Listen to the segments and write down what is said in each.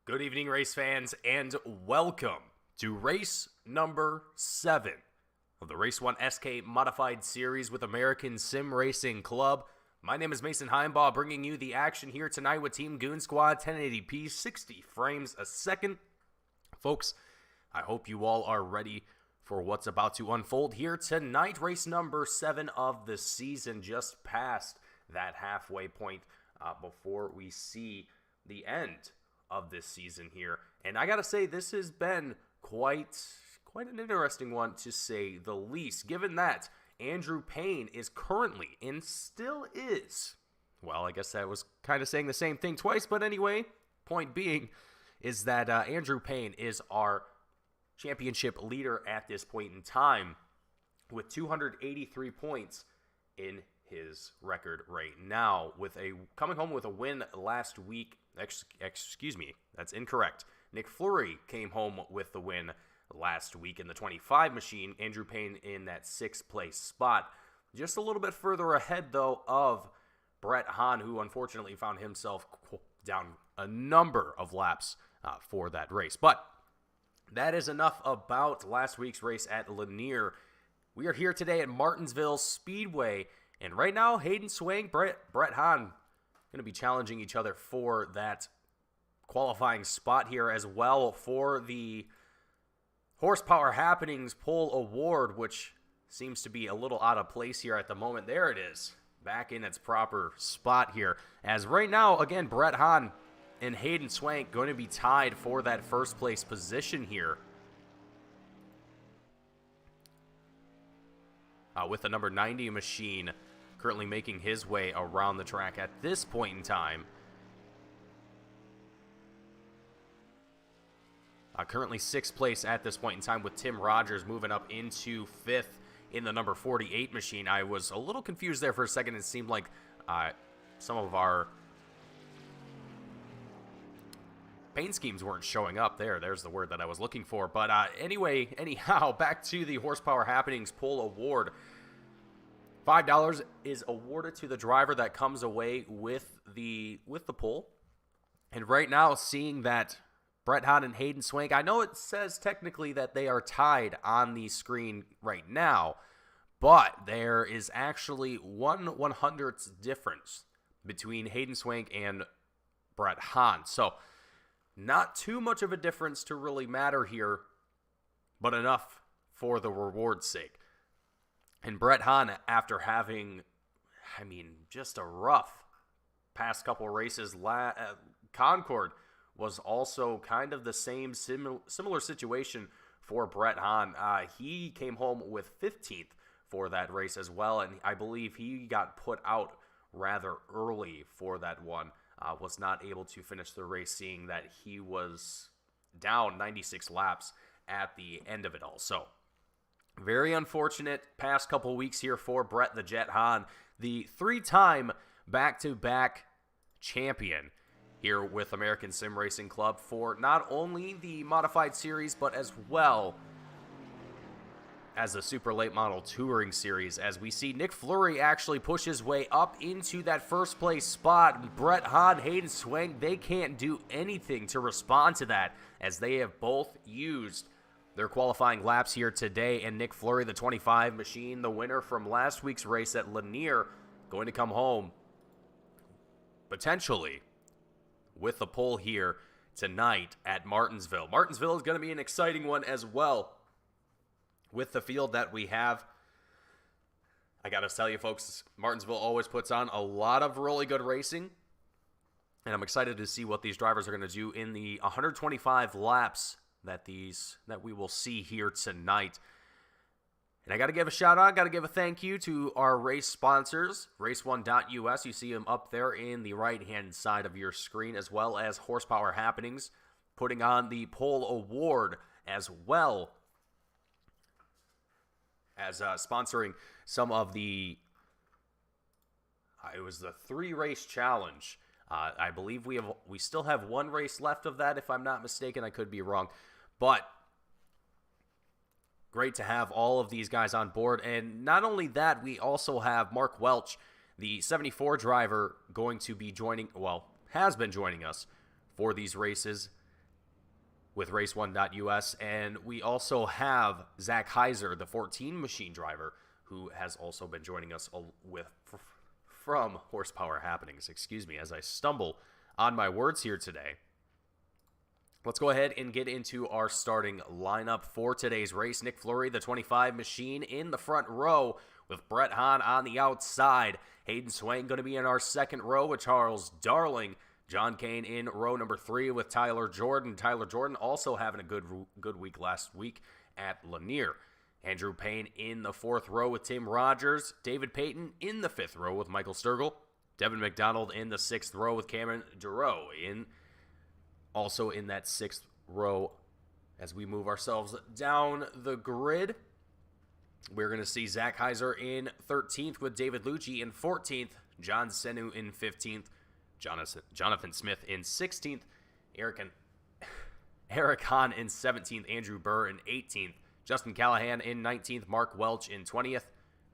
Good evening, race fans, and welcome to race number 7 of the Race1 SK Modified Series with American Sim Racing Club. My name is Mason Heimbaugh, bringing you the action here tonight with Team Goon Squad, 1080p, 60 frames a second. Folks, I hope you all are ready for what's about to unfold here tonight. Race number 7 of the season, just past that halfway point before we see the end of this season here. And I gotta say, this has been quite an interesting one, to say the least, given that Andrew Payne is currently, and still is, well, I guess I was kind of saying the same thing twice, but anyway, point being is that Andrew Payne is our championship leader at this point in time with 283 points in his record right now, with coming home with a win last week. Excuse me, that's incorrect. Nick Fleury came home with the win last week in the 25 machine. Andrew Payne in that 6th place spot. Just a little bit further ahead, though, of Brett Hahn, who unfortunately found himself down a number of laps for that race. But that is enough about last week's race at Lanier. We are here today at Martinsville Speedway, and right now, Hayden Swank, Brett Hahn going to be challenging each other for that qualifying spot here, as well for the Horsepower Happenings Pole Award, which seems to be a little out of place here at the moment. There it is, back in its proper spot here, as right now, again, Brett Hahn and Hayden Swank going to be tied for that first place position here, with the number 90 machine currently making his way around the track at this point in time. Currently 6th place at this point in time, with Tim Rogers moving up into 5th in the number 48 machine. I was a little confused there for a second. It seemed like some of our paint schemes weren't showing up there. There's the word that I was looking for. But anyhow, back to the Horsepower Happenings Pole Award. $5 is awarded to the driver that comes away with the pole. And right now, seeing that Brett Hahn and Hayden Swank, I know it says technically that they are tied on the screen right now, but there is actually 1/100th difference between Hayden Swank and Brett Hahn. So not too much of a difference to really matter here, but enough for the reward's sake. And Brett Hahn, after having, just a rough past couple races, Concord was also kind of the same similar situation for Brett Hahn. He came home with 15th for that race as well, and I believe he got put out rather early for that one. Was not able to finish the race, seeing that he was down 96 laps at the end of it all. So very unfortunate past couple weeks here for Brett the Jet Hahn, the 3-time back-to-back champion here with American Sim Racing Club for not only the Modified Series, but as well as the Super Late Model Touring Series, as we see Nick Fleury actually push his way up into that first place spot. Brett Hahn, Hayden Swank, they can't do anything to respond to that, as they have both used their qualifying laps here today. And Nick Fleury, the 25 machine, the winner from last week's race at Lanier, going to come home potentially with the pole here tonight at Martinsville. Martinsville is going to be an exciting one as well with the field that we have. I got to tell you, folks, Martinsville always puts on a lot of really good racing, and I'm excited to see what these drivers are going to do in the 125 laps that we will see here tonight. And I got to give a shout out, got to give a thank you to our race sponsors, Race1.us. You see them up there in the right-hand side of your screen, as well as Horsepower Happenings, putting on the pole award, as well as sponsoring some of the, it was the 3-race challenge. I believe we still have 1 race left of that, if I'm not mistaken. I could be wrong, but great to have all of these guys on board. And not only that, we also have Mark Welch, the 74 driver, going to be joining, well, has been joining us for these races, with Race1.us. And we also have Zach Heiser, the 14 machine driver, who has also been joining us from Horsepower Happenings. Excuse me, as I stumble on my words here today. Let's go ahead and get into our starting lineup for today's race. Nick Fleury, the 25 machine, in the front row with Brett Hahn on the outside. Hayden Swain going to be in our second row with Charles Darling. John Kane in row number 3 with Tyler Jordan. Tyler Jordan also having a good week last week at Lanier. Andrew Payne in the 4th row with Tim Rogers. David Payton in the 5th row with Michael Sturgill. Devin McDonald in the 6th row with Cameron Dureau. Also in that 6th row, as we move ourselves down the grid, we're going to see Zach Heiser in 13th with David Lucci in 14th. John Senu in 15th. Jonathan Smith in 16th. Eric Hahn in 17th. Andrew Burr in 18th. Justin Callahan in 19th. Mark Welch in 20th.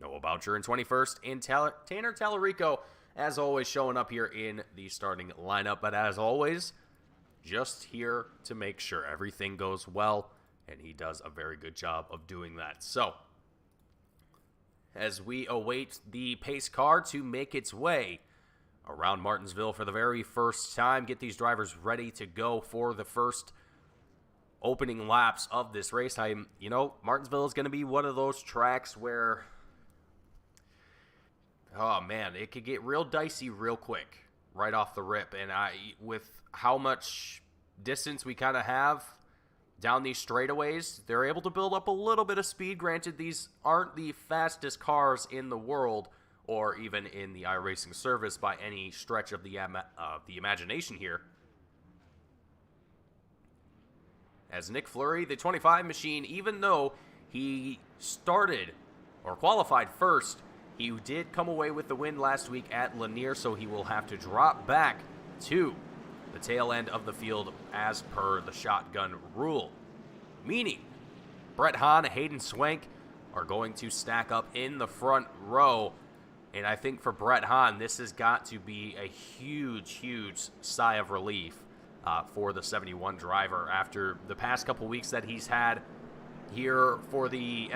Noah Boucher in 21st. And Tanner Tallarico, as always, showing up here in the starting lineup. But as always, just here to make sure everything goes well. And he does a very good job of doing that. So, as we await the pace car to make its way around Martinsville for the very first time, get these drivers ready to go for the first opening laps of this race. Martinsville is going to be one of those tracks where, oh man, it could get real dicey real quick right off the rip. And with how much distance we kind of have down these straightaways, they're able to build up a little bit of speed. Granted, these aren't the fastest cars in the world or even in the iRacing service by any stretch of the imagination here. As Nick Fleury, the 25 machine, even though he started or qualified first, he did come away with the win last week at Lanier, so he will have to drop back to the tail end of the field as per the shotgun rule. Meaning, Brett Hahn, Hayden Swank are going to stack up in the front row. And I think for Brett Hahn, this has got to be a huge, huge sigh of relief for the 71 driver after the past couple weeks that he's had here for the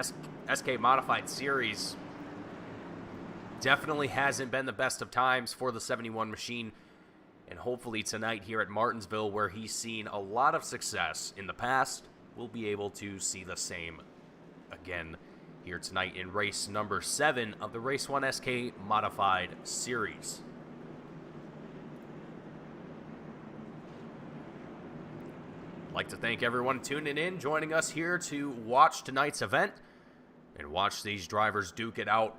SK Modified Series. Definitely hasn't been the best of times for the 71 machine. And hopefully tonight here at Martinsville, where he's seen a lot of success in the past, we'll be able to see the same again here tonight in race number 7 of the Race1 SK Modified Series. I'd like to thank everyone tuning in, joining us here to watch tonight's event and watch these drivers duke it out,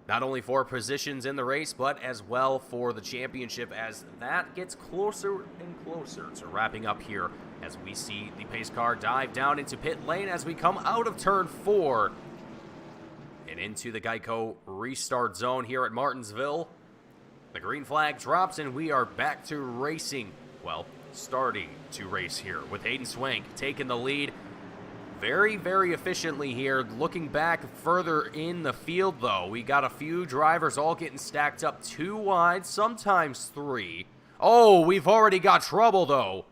not only for positions in the race, but as well for the championship as that gets closer and closer to wrapping up here as we see the pace car dive down into pit lane as we come out of turn 4 and into the Geico restart zone here at Martinsville. The green flag drops and we are back to racing. Well, starting to race here with Hayden Swank taking the lead very, very efficiently here. Looking back further in the field, though, we got a few drivers all getting stacked up 2 wide, sometimes 3. Oh, we've already got trouble, though,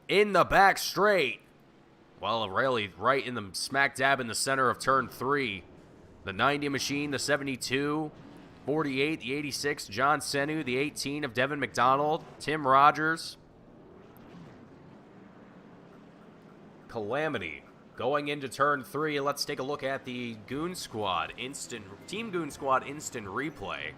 in the back straight. Well, really right in the smack dab in the center of turn 3. The 90 machine, the 72, 48, the 86, John Senu, the 18 of Devin McDonald, Tim Rogers. Calamity going into turn 3. Let's take a look at the Goon Squad Team Goon Squad instant replay.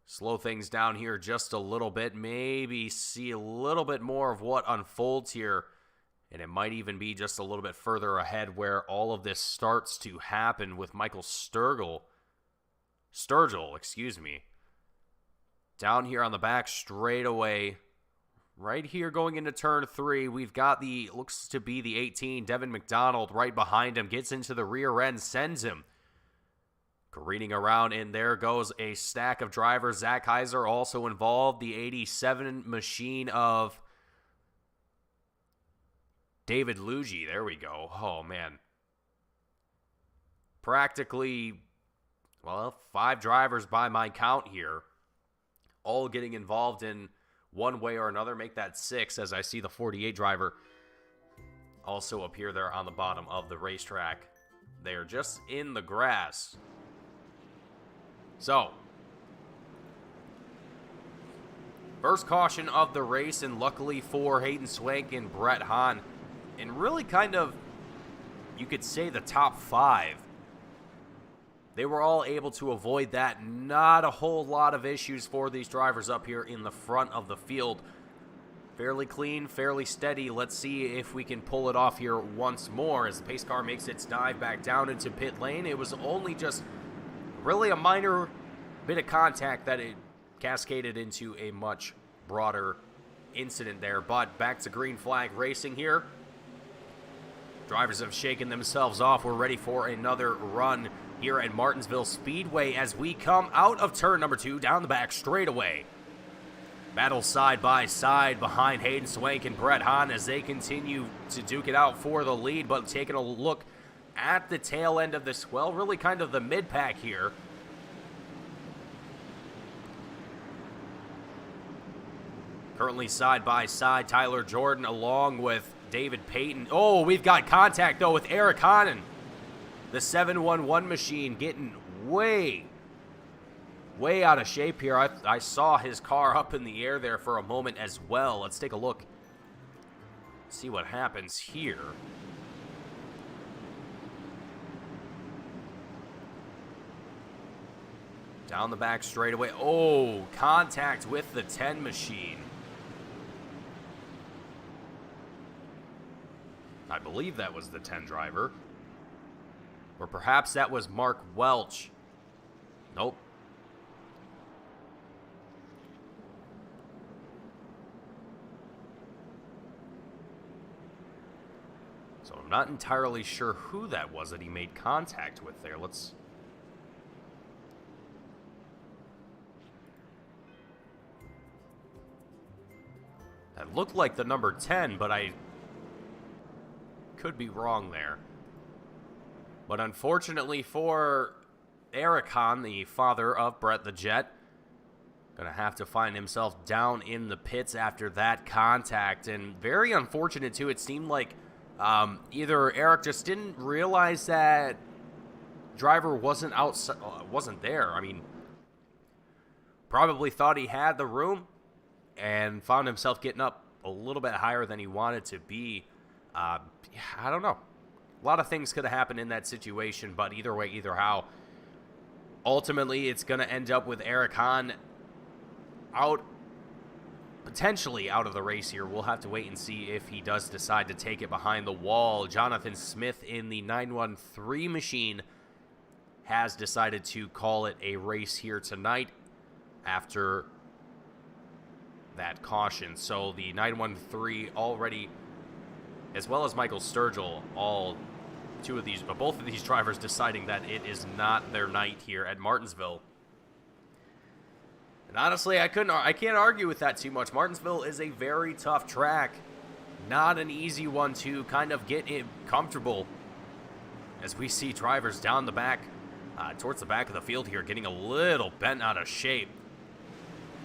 Slow things down here just a little bit, maybe see a little bit more of what unfolds here, and it might even be just a little bit further ahead where all of this starts to happen with Michael Sturgill, down here on the back straightaway. Right here going into turn 3, we've got looks to be the 18, Devin McDonald, right behind him, gets into the rear end, sends him careening around, and there goes a stack of drivers. Zach Heiser also involved, the 87 machine of David Luigi. There we go. Oh, man. Practically, well, 5 drivers by my count here, all getting involved in one way or another. Make that 6 as I see the 48 driver also appear there on the bottom of the racetrack. They are just in the grass. So, first caution of the race, and luckily for Hayden Swank and Brett Hahn, and really kind of, you could say, the top 5. They were all able to avoid that. Not a whole lot of issues for these drivers up here in the front of the field. Fairly clean, fairly steady. Let's see if we can pull it off here once more as the pace car makes its dive back down into pit lane. It was only just really a minor bit of contact that it cascaded into a much broader incident there. But back to green flag racing here. Drivers have shaken themselves off. We're ready for another run here at Martinsville Speedway as we come out of turn number 2 down the back straightaway. Battle side by side behind Hayden Swank and Brett Hahn as they continue to duke it out for the lead. But taking a look at the tail end of this, well, really kind of the mid-pack here. Currently side by side, Tyler Jordan along with David Payton. Oh, we've got contact, though, with Eric Hahn. The 711 machine getting way out of shape here. I saw his car up in the air there for a moment as well. Let's take a look. See what happens here. Down the back straightaway. Oh, contact with the 10 machine. I believe that was the 10 driver. Or perhaps that was Mark Welch. Nope. So I'm not entirely sure who that was that he made contact with there. Let's... That looked like the number 10, but I could be wrong there. But unfortunately for Eric Hahn, the father of Brett the Jet, gonna have to find himself down in the pits after that contact. And very unfortunate too. It seemed like either Eric just didn't realize that driver wasn't there. I mean, probably thought he had the room and found himself getting up a little bit higher than he wanted to be. I don't know. A lot of things could have happened in that situation, but either way, either how, ultimately it's going to end up with Eric Hahn potentially out of the race here. We'll have to wait and see if he does decide to take it behind the wall. Jonathan Smith in the 913 machine has decided to call it a race here tonight after that caution. So the 913 already, as well as Michael Sturgill, both of these drivers deciding that it is not their night here at Martinsville. And honestly, I can't argue with that too much. Martinsville is a very tough track. Not an easy one to kind of get comfortable, as we see drivers down the back, towards the back of the field here, getting a little bent out of shape.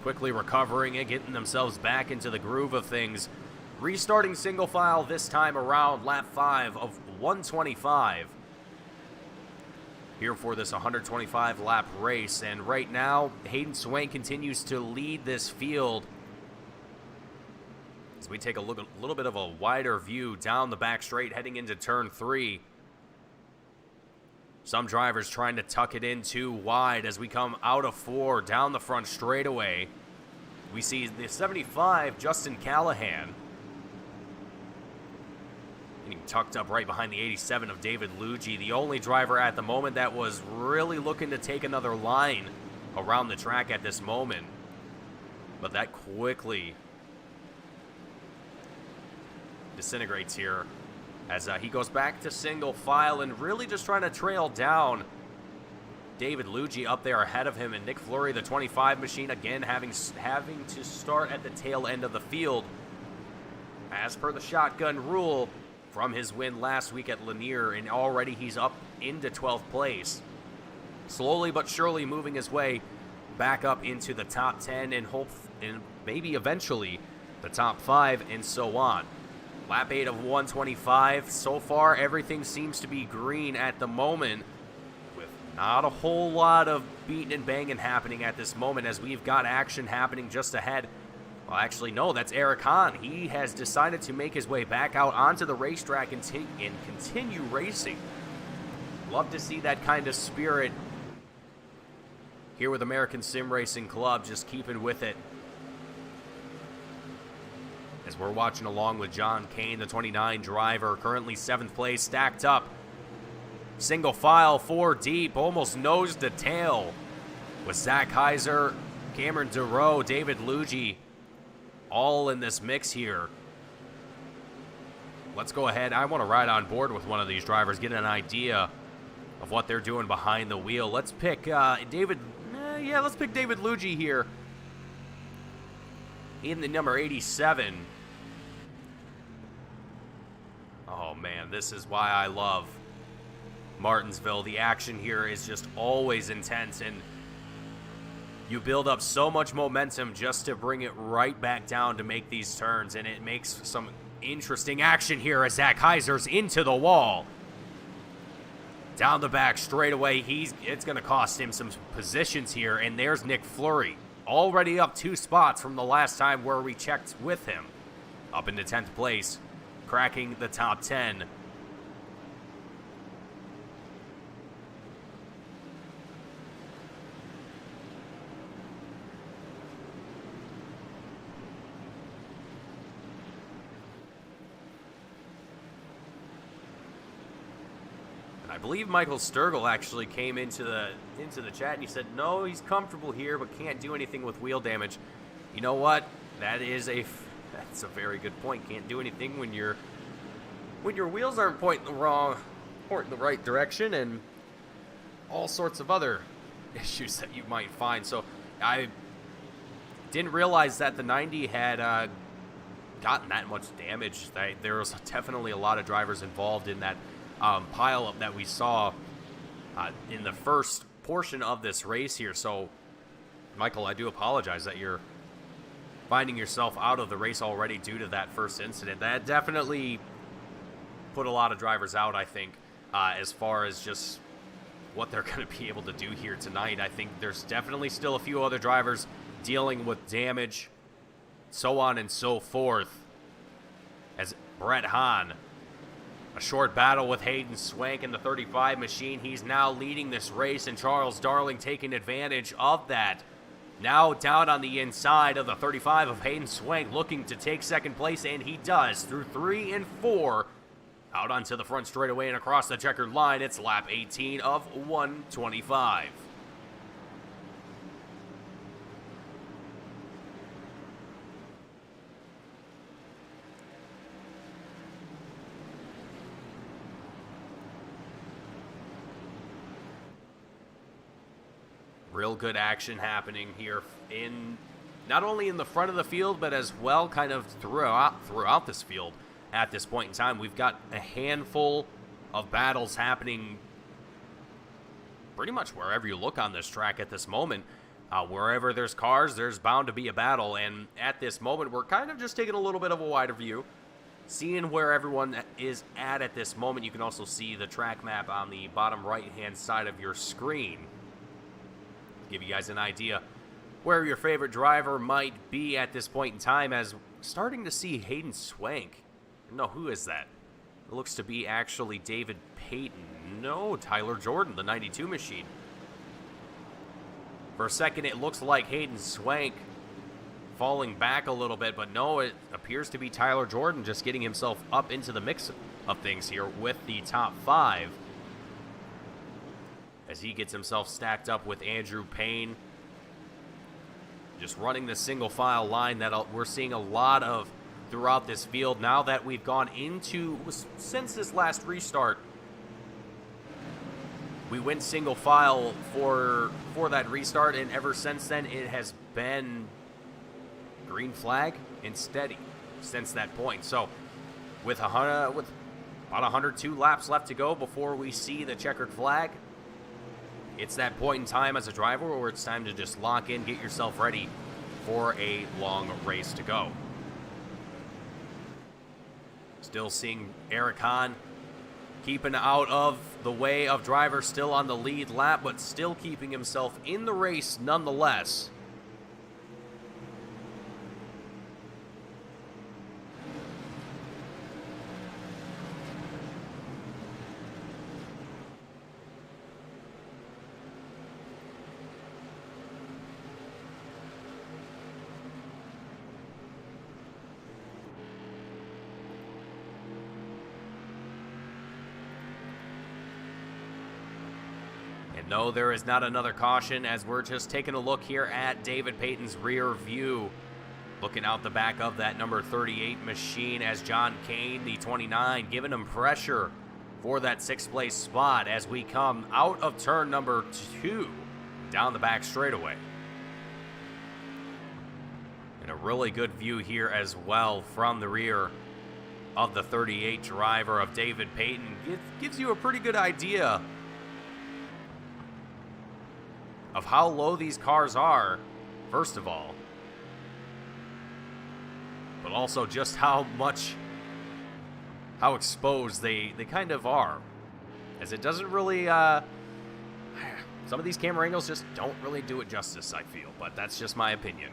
Quickly recovering and getting themselves back into the groove of things. Restarting single file this time around, lap 5 of 125. Here for this 125 lap race. And right now, Hayden Swank continues to lead this field. As we take a look, a little bit of a wider view down the back straight, heading into turn 3. Some drivers trying to tuck it in too wide as we come out of 4 down the front straightaway. We see the 75, Justin Callahan, getting tucked up right behind the 87 of David Luigi, the only driver at the moment that was really looking to take another line around the track at this moment. But that quickly disintegrates here as he goes back to single file and really just trying to trail down David Luigi up there ahead of him, and Nick Fleury, the 25 machine, again having to start at the tail end of the field as per the shotgun rule from his win last week at Lanier, and already he's up into 12th place. Slowly but surely moving his way back up into the top 10 and maybe eventually the top 5 and so on. Lap 8 of 125. So far, everything seems to be green at the moment, with not a whole lot of beating and banging happening at this moment, as we've got action happening just ahead. Well, actually, no, that's Eric Hahn. He has decided to make his way back out onto the racetrack and continue racing. Love to see that kind of spirit here with American Sim Racing Club, just keeping with it. As we're watching along with John Kane, the 29 driver, currently 7th place, stacked up. Single file, 4 deep, almost nose to tail with Zach Heiser, Cameron DeRoe, David Luigi, all in this mix here. Let's go ahead. I want to ride on board with one of these drivers, get an idea of what they're doing behind the wheel. Let's pick let's pick David Luigi here in the number 87. Oh man, this is why I love Martinsville. The action here is just always intense, and you build up so much momentum just to bring it right back down to make these turns, and it makes some interesting action here as Zach Heiser's into the wall. Down the back straight away, it's going to cost him some positions here, and there's Nick Fleury, already up 2 spots from the last time where we checked with him. Up into 10th place, cracking the top 10. I believe Michael Sturgill actually came into the chat and he said, no, he's comfortable here, but can't do anything with wheel damage. You know what? That's a very good point. Can't do anything when your wheels aren't pointing the right direction, and all sorts of other issues that you might find. So I didn't realize that the 90 had gotten that much damage. There was definitely a lot of drivers involved in that pile-up that we saw in the first portion of this race here. So, Michael, I do apologize that you're finding yourself out of the race already due to that first incident. That definitely put a lot of drivers out, I think, as far as just what they're going to be able to do here tonight. I think there's definitely still a few other drivers dealing with damage, so on and so forth, as Brett Hahn, a short battle with Hayden Swank in the 35 machine. He's now leading this race, and Charles Darling taking advantage of that. Now down on the inside of the 35 of Hayden Swank, looking to take second place, and he does through 3 and 4. Out onto the front straightaway and across the checkered line. It's lap 18 of 125. Real good action happening here in not only in the front of the field, but as well kind of throughout this field at this point in time. We've got a handful of battles happening pretty much wherever you look on this track at this moment. Wherever there's cars, there's bound to be a battle, and at this moment, we're kind of just taking a little bit of a wider view, seeing where everyone is at this moment. You can also see the track map on the bottom right-hand side of your screen. Give you guys an idea where your favorite driver might be at this point in time, as starting to see Hayden Swank. No, who is that? It looks to be actually David Payton. No, Tyler Jordan, the 92 machine. For a second, it looks like Hayden Swank falling back a little bit, but no, it appears to be Tyler Jordan just getting himself up into the mix of things here with the top 5. As he gets himself stacked up with Andrew Payne. Just running the single file line that we're seeing a lot of throughout this field now that we've gone into, since this last restart, we went single file for that restart, and ever since then it has been green flag and steady since that point. So with about 102 laps left to go before we see the checkered flag, it's that point in time as a driver where it's time to just lock in, get yourself ready for a long race to go. Still seeing Eric Hahn keeping out of the way of drivers still on the lead lap, but still keeping himself in the race nonetheless. No, there is not another caution, as we're just taking a look here at David Payton's rear view. Looking out the back of that number 38 machine as John Kane, the 29, giving him pressure for that 6th place spot as we come out of turn number 2 down the back straightaway. And a really good view here as well from the rear of the 38 driver of David Payton. It gives you a pretty good idea of how low these cars are, first of all, but also just how exposed they kind of are, as it doesn't really, some of these camera angles just don't really do it justice, I feel, but that's just my opinion.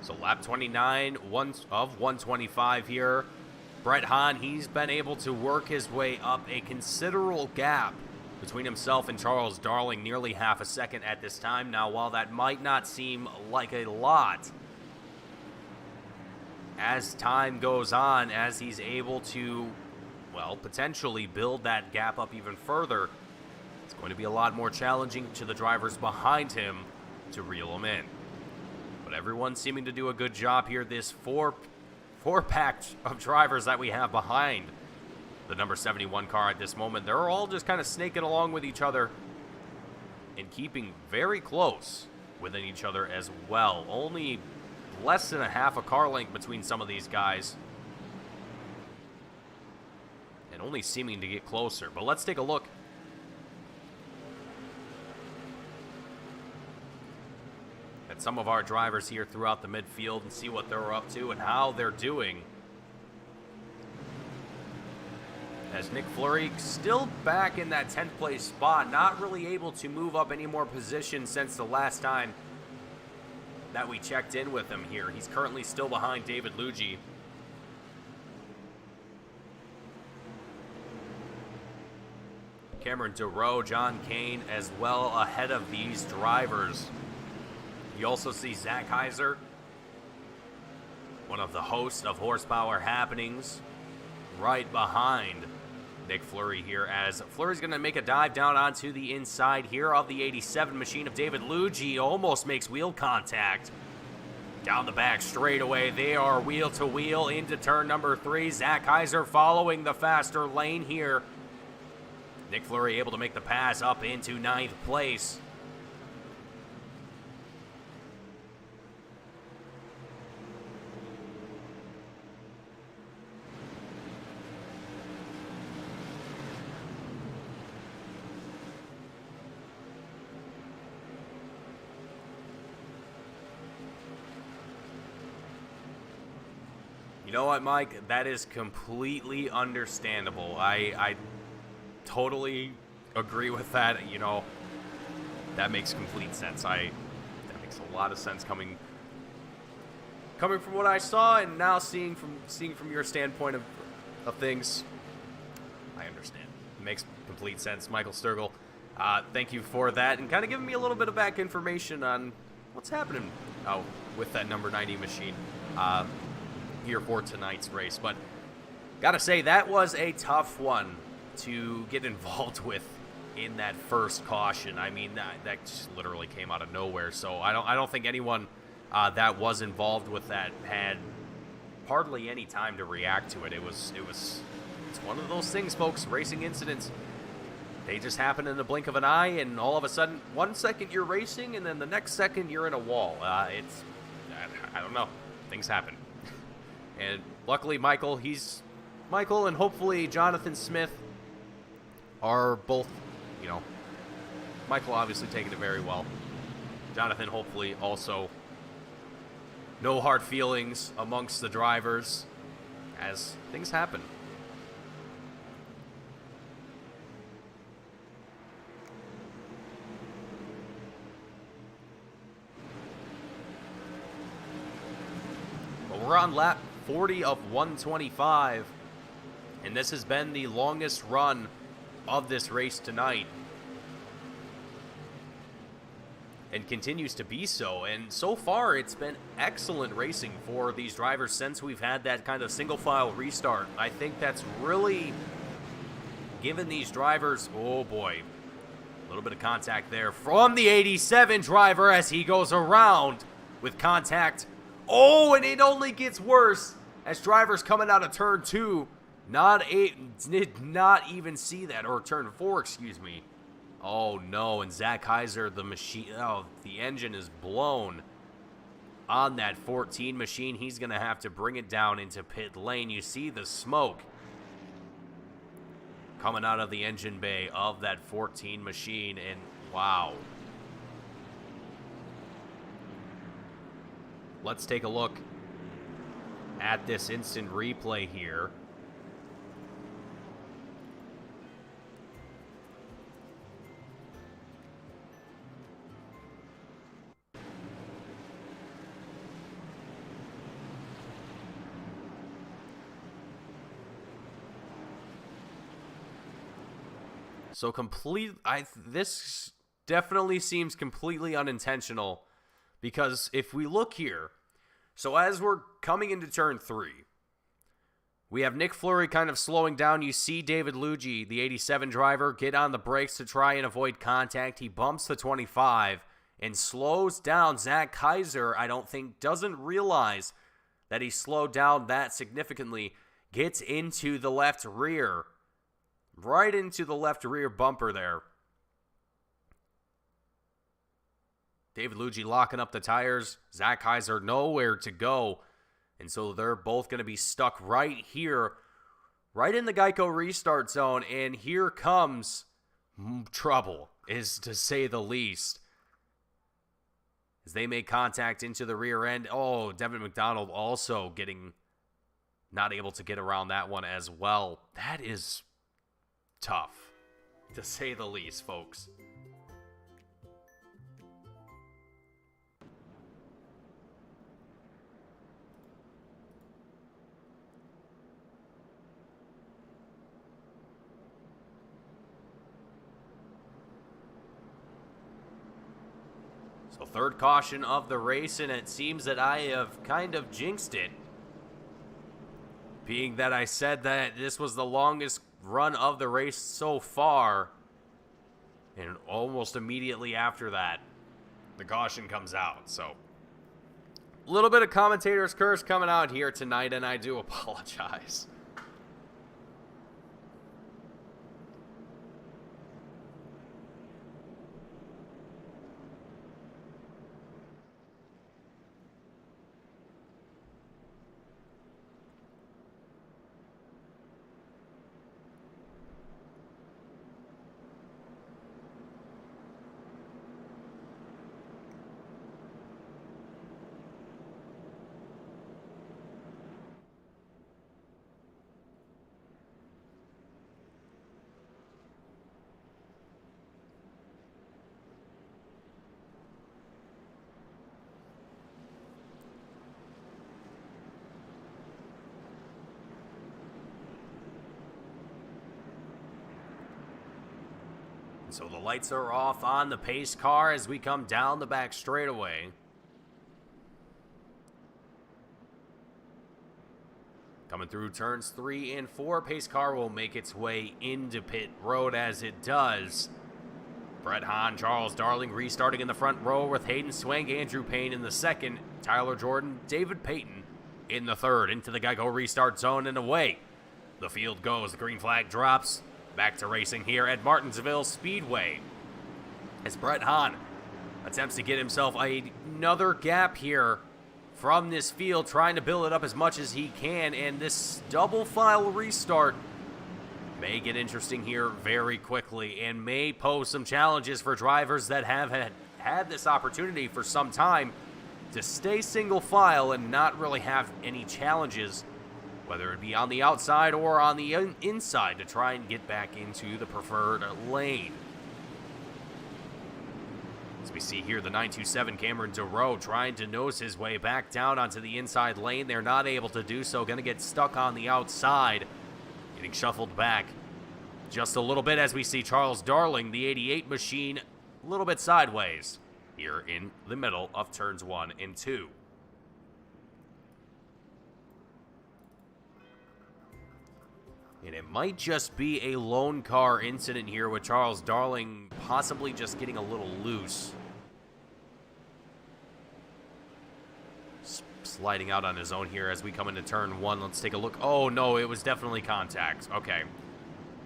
So lap 29, of 125 here. Brett Hahn, he's been able to work his way up a considerable gap between himself and Charles Darling, nearly half a second at this time. Now, while that might not seem like a lot, as time goes on, as he's able to, well, potentially build that gap up even further, it's going to be a lot more challenging to the drivers behind him to reel him in. But everyone's seeming to do a good job here. This four-pack of drivers that we have behind the number 71 car at this moment, they're all just kind of snaking along with each other and keeping very close within each other as well. Only less than a half a car length between some of these guys, and only seeming to get closer. But let's take a look at some of our drivers here throughout the midfield and see what they're up to and how they're doing. As Nick Fleury still back in that 10th place spot, not really able to move up any more positions since the last time that we checked in with him here. He's currently still behind David Luigi. Cameron DeRoe, John Kane as well ahead of these drivers. You also see Zach Heiser, one of the hosts of Horsepower Happenings, right behind Nick Fleury here, as Fleury's going to make a dive down onto the inside here of the 87 machine of David Luigi. Almost makes wheel contact. Down the back straightaway, they are wheel to wheel into turn number 3. Zach Heiser following the faster lane here. Nick Fleury able to make the pass up into 9th place. You know what, Mike? That is completely understandable. I totally agree with that. You know, that makes complete sense. That makes a lot of sense coming from what I saw, and now seeing from your standpoint of things. I understand. It makes complete sense. Michael Sturgill, thank you for that, and kind of giving me a little bit of back information on what's happening with that number 90 machine here for tonight's race. But gotta say, that was a tough one to get involved with in that first caution. I mean, that just literally came out of nowhere. So I don't think anyone that was involved with that had hardly any time to react to it. It's one of those things, folks. Racing incidents, they just happen in the blink of an eye, and all of a sudden, 1 second you're racing, and then the next second you're in a wall. I don't know. Things happen. And luckily, Michael and hopefully Jonathan Smith are both, Michael obviously taking it very well. Jonathan hopefully also no hard feelings amongst the drivers as things happen. But we're on lap 40 of 125, and this has been the longest run of this race tonight. And continues to be so, and so far it's been excellent racing for these drivers since we've had that kind of single file restart. I think that's really given these drivers, oh boy, a little bit of contact there from the 87 driver as he goes around with contact. Oh, and it only gets worse as drivers coming out of turn 2 did not even see that, or turn 4, excuse me. Oh no, and Zach Heiser, the engine is blown on that 14 machine. He's going to have to bring it down into pit lane. You see the smoke coming out of the engine bay of that 14 machine, and wow. Let's take a look at this instant replay here. So this definitely seems completely unintentional, because if we look here, so as we're coming into turn 3, we have Nick Fleury kind of slowing down. You see David Luigi, the 87 driver, get on the brakes to try and avoid contact. He bumps the 25 and slows down. Zach Kaiser, I don't think, doesn't realize that he slowed down that significantly, gets into the left rear. Right into the left rear bumper there. David Luigi locking up the tires. Zach Heiser nowhere to go. And so they're both going to be stuck right here, right in the Geico restart zone. And here comes trouble, is to say the least, as they make contact into the rear end. Oh, Devin McDonald also not able to get around that one as well. That is tough, to say the least, folks. So third caution of the race, and it seems that I have kind of jinxed it, being that I said that this was the longest run of the race so far, and almost immediately after that, the caution comes out. So a little bit of commentator's curse coming out here tonight, and I do apologize. So the lights are off on the pace car as we come down the back straightaway. Coming through turns 3 and 4, pace car will make its way into pit road as it does. Brett Hahn, Charles Darling restarting in the front row with Hayden Swank, Andrew Payne in the second, Tyler Jordan, David Payton in the third, into the Geico restart zone and away. The field goes. The green flag drops. Back to racing here at Martinsville Speedway, as Brett Hahn attempts to get himself another gap here from this field, trying to build it up as much as he can, and this double file restart may get interesting here very quickly and may pose some challenges for drivers that have had this opportunity for some time to stay single file and not really have any challenges, whether it be on the outside or on the inside, to try and get back into the preferred lane. As we see here, the 927 Cameron DeRoe trying to nose his way back down onto the inside lane. They're not able to do so. Going to get stuck on the outside. Getting shuffled back just a little bit as we see Charles Darling, the 88 machine, a little bit sideways here in the middle of turns 1 and 2. And it might just be a lone car incident here with Charles Darling possibly just getting a little loose. Sliding out on his own here as we come into turn 1. Let's take a look. Oh, no, it was definitely contact. Okay.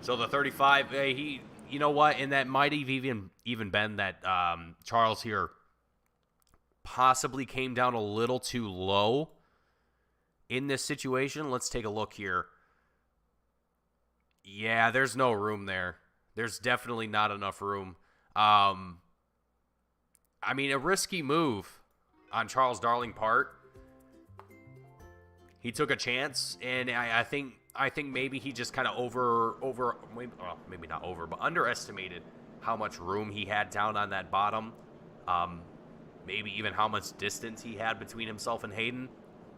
So the 35, you know what? And that might have even been that Charles here possibly came down a little too low in this situation. Let's take a look here. Yeah, there's no room there. There's definitely not enough room. I mean, a risky move on Charles Darling's part. He took a chance, and I think maybe he just kind of maybe not over, but underestimated how much room he had down on that bottom. Maybe even how much distance he had between himself and Hayden.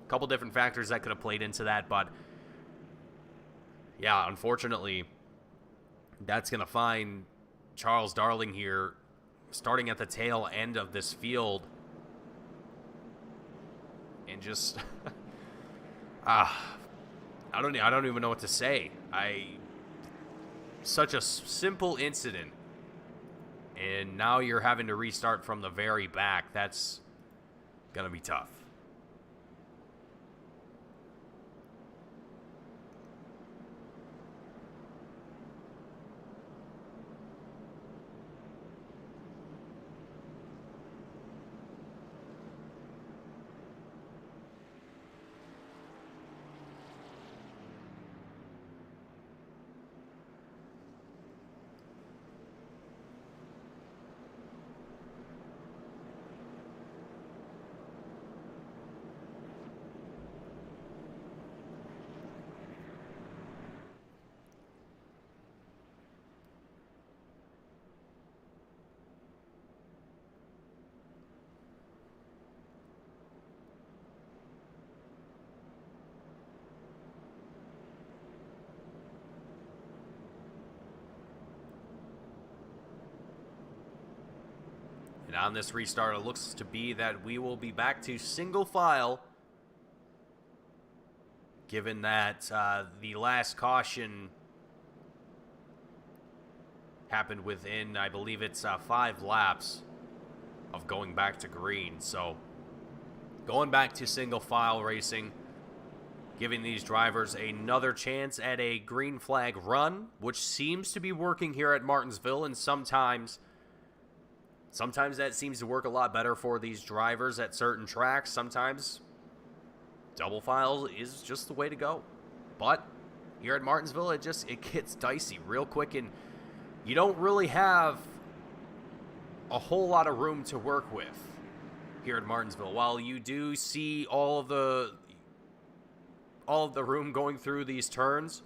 A couple different factors that could have played into that, but yeah, unfortunately, that's going to find Charles Darling here starting at the tail end of this field. And just, I don't even know what to say. Such a simple incident, and now you're having to restart from the very back. That's going to be tough. And on this restart, it looks to be that we will be back to single file, given that the last caution happened within, I believe it's 5 laps of going back to green. So going back to single file racing, giving these drivers another chance at a green flag run, which seems to be working here at Martinsville, and sometimes that seems to work a lot better for these drivers at certain tracks. Sometimes double file is just the way to go. But here at Martinsville, it gets dicey real quick, and you don't really have a whole lot of room to work with here at Martinsville. While you do see all of the room going through these turns,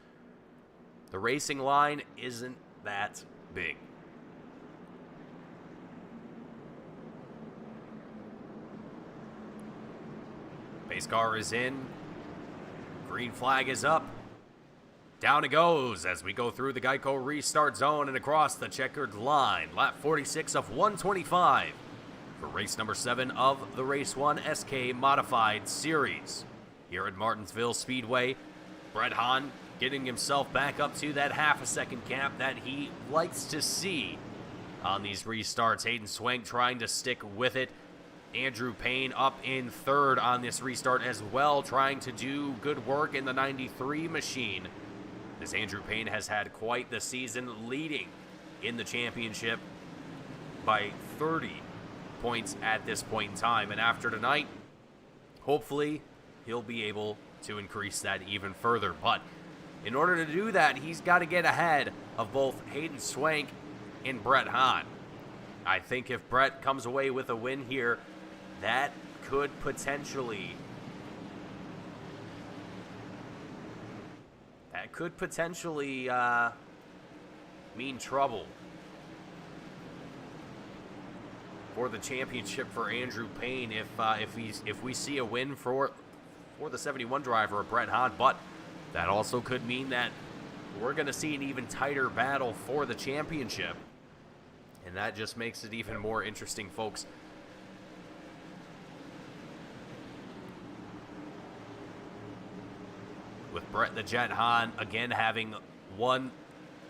the racing line isn't that big. Pace car is in. Green flag is up. Down it goes as we go through the Geico restart zone and across the checkered line. Lap 46 of 125 for race number 7 of the Race 1 SK Modified Series. Here at Martinsville Speedway, Brett Hahn getting himself back up to that half a second gap that he likes to see on these restarts. Hayden Swank trying to stick with it. Andrew Payne up in third on this restart as well, trying to do good work in the 93 machine. As Andrew Payne has had quite the season, leading in the championship by 30 points at this point in time. And after tonight, hopefully he'll be able to increase that even further. But in order to do that, he's got to get ahead of both Hayden Swank and Brett Hahn. I think if Brett comes away with a win here, that could potentially mean trouble for the championship for Andrew Payne if we see a win for the 71 driver, Brett Hahn. But that also could mean that we're going to see an even tighter battle for the championship, and that just makes it even more interesting, folks. With Brett the Jet Hahn again having won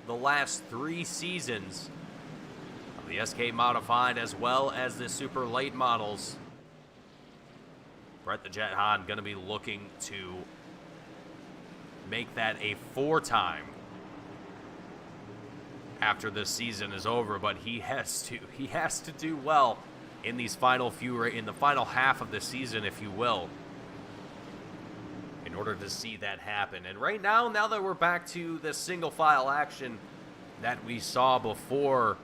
the last 3 seasons of the SK Modified as well as the Super Late Models, Brett the Jet Hahn going to be looking to make that a 4-time after this season is over. But he has to do well in the final half of the season, if you will, in order to see that happen. And right now that we're back to the single file action that we saw before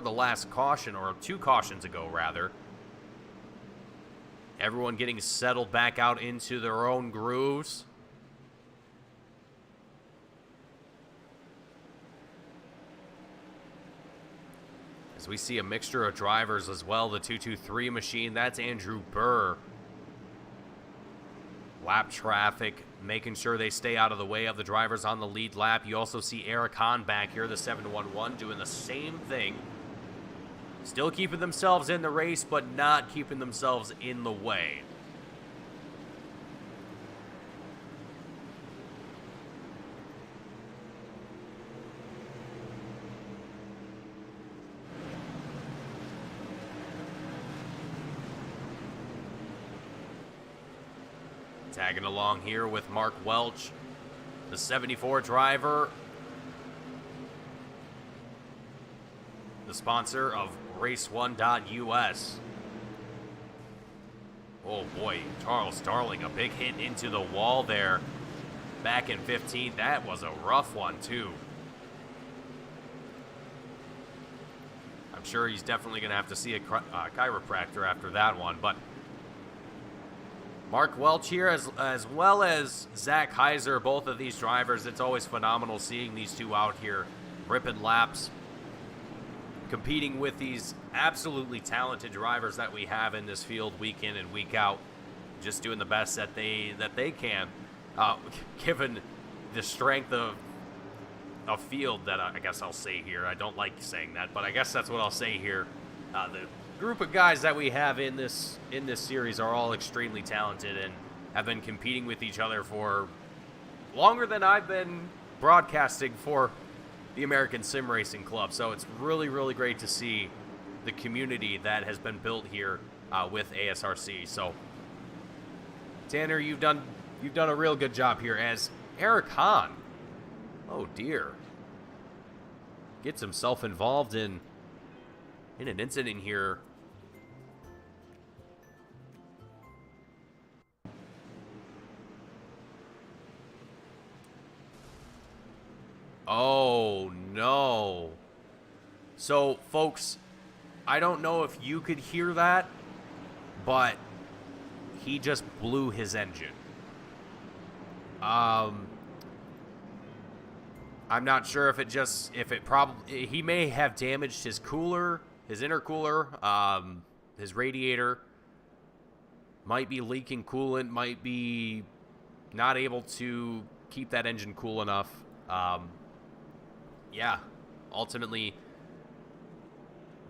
the last caution, or 2 cautions ago rather, everyone getting settled back out into their own grooves. As we see a mixture of drivers as well. The 223 machine, that's Andrew Burr. Lap traffic, making sure they stay out of the way of the drivers on the lead lap. You also see Eric Hahn back here, the 711, doing the same thing. Still keeping themselves in the race, but not keeping themselves in the way. Tagging along here with Mark Welch, the 74 driver, the sponsor of Race1.us. Oh boy, Charles Darling, a big hit into the wall there back in 15th. That was a rough one too. I'm sure he's definitely going to have to see a chiropractor after that one. But Mark Welch here, as well as Zach Heiser, both of these drivers, it's always phenomenal seeing these two out here ripping laps, competing with these absolutely talented drivers that we have in this field week in and week out, just doing the best that they can, given the strength of a field that I guess I'll say here. I don't like saying that, but I guess that's what I'll say here. The group of guys that we have in this series are all extremely talented and have been competing with each other for longer than I've been broadcasting for the American Sim Racing Club. So it's really, really great to see the community that has been built here with ASRC. So Tanner, you've done a real good job here as Eric Hahn, oh dear, gets himself involved in an incident here. Oh no. So folks, I don't know if you could hear that, but he just blew his engine. I'm not sure if he may have damaged his cooler, his intercooler, his radiator. Might be leaking coolant, might be not able to keep that engine cool enough. Yeah, ultimately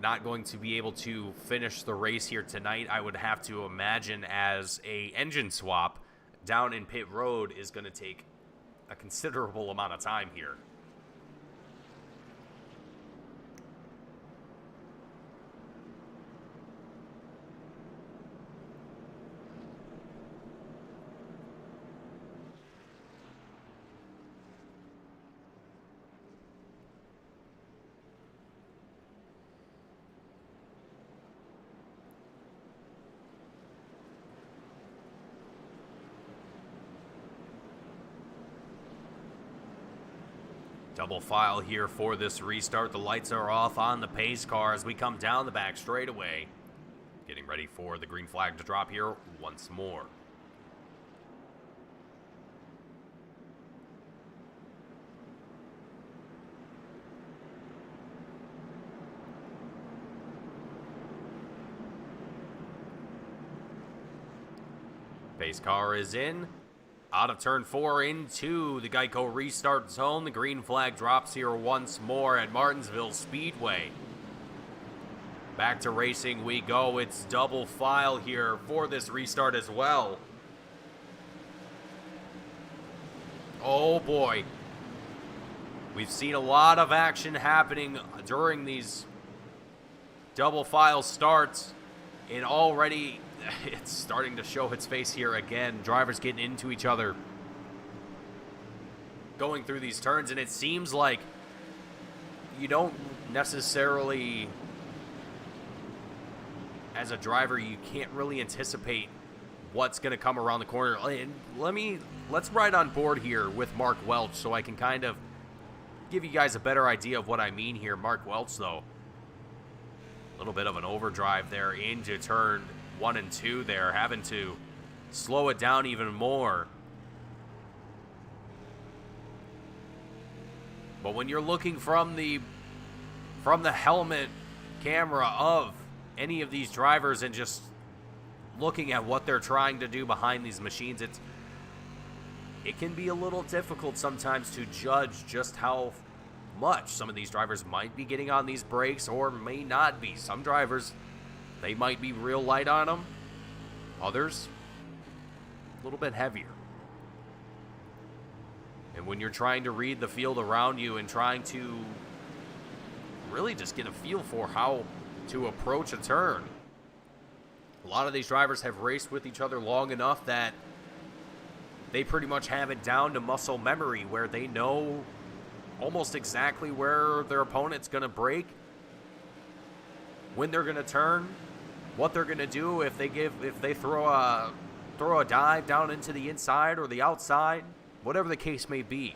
not going to be able to finish the race here tonight, I would have to imagine, as a engine swap down in pit road is going to take a considerable amount of time here. Double file here for this restart. The lights are off on the pace car as we come down the back straightaway. Getting ready for the green flag to drop here once more. Pace car is in. Out of turn 4 into the Geico restart zone. The green flag drops here once more at Martinsville Speedway. Back to racing we go. It's double file here for this restart as well. Oh boy. We've seen a lot of action happening during these double file starts, and already it's starting to show its face here again. Drivers getting into each other, going through these turns, and it seems like you don't necessarily, as a driver, you can't really anticipate what's going to come around the corner. And let's ride on board here with Mark Welch so I can kind of give you guys a better idea of what I mean here. Mark Welch, though, a little bit of an overdrive there into turn 1 and 2 there, having to slow it down even more. But when you're looking from the helmet camera of any of these drivers and just looking at what they're trying to do behind these machines, it can be a little difficult sometimes to judge just how much some of these drivers might be getting on these brakes or may not be. Some drivers, they might be real light on them. Others, a little bit heavier. And when you're trying to read the field around you and trying to really just get a feel for how to approach a turn, a lot of these drivers have raced with each other long enough that they pretty much have it down to muscle memory, where they know almost exactly where their opponent's going to brake, when they're going to turn, what they're going to do if they throw a dive down into the inside or the outside, whatever the case may be.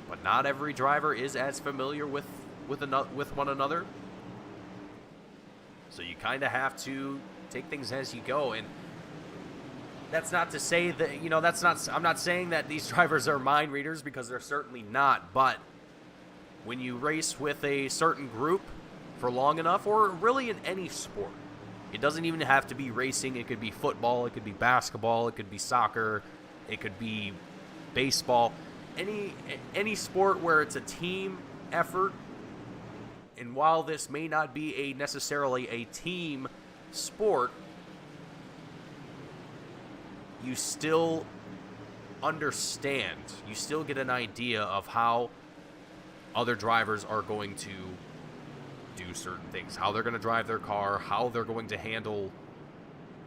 But not every driver is as familiar with one another, so you kind of have to take things as you go. And that's not to say that, I'm not saying that these drivers are mind readers, because they're certainly not. But when you race with a certain group for long enough, or really in any sport, it doesn't even have to be racing. It could be football, it could be basketball, it could be soccer, it could be baseball, any sport where it's a team effort. And while this may not be necessarily a team sport, you still understand, you still get an idea of how other drivers are going to do certain things, how they're going to drive their car, how they're going to handle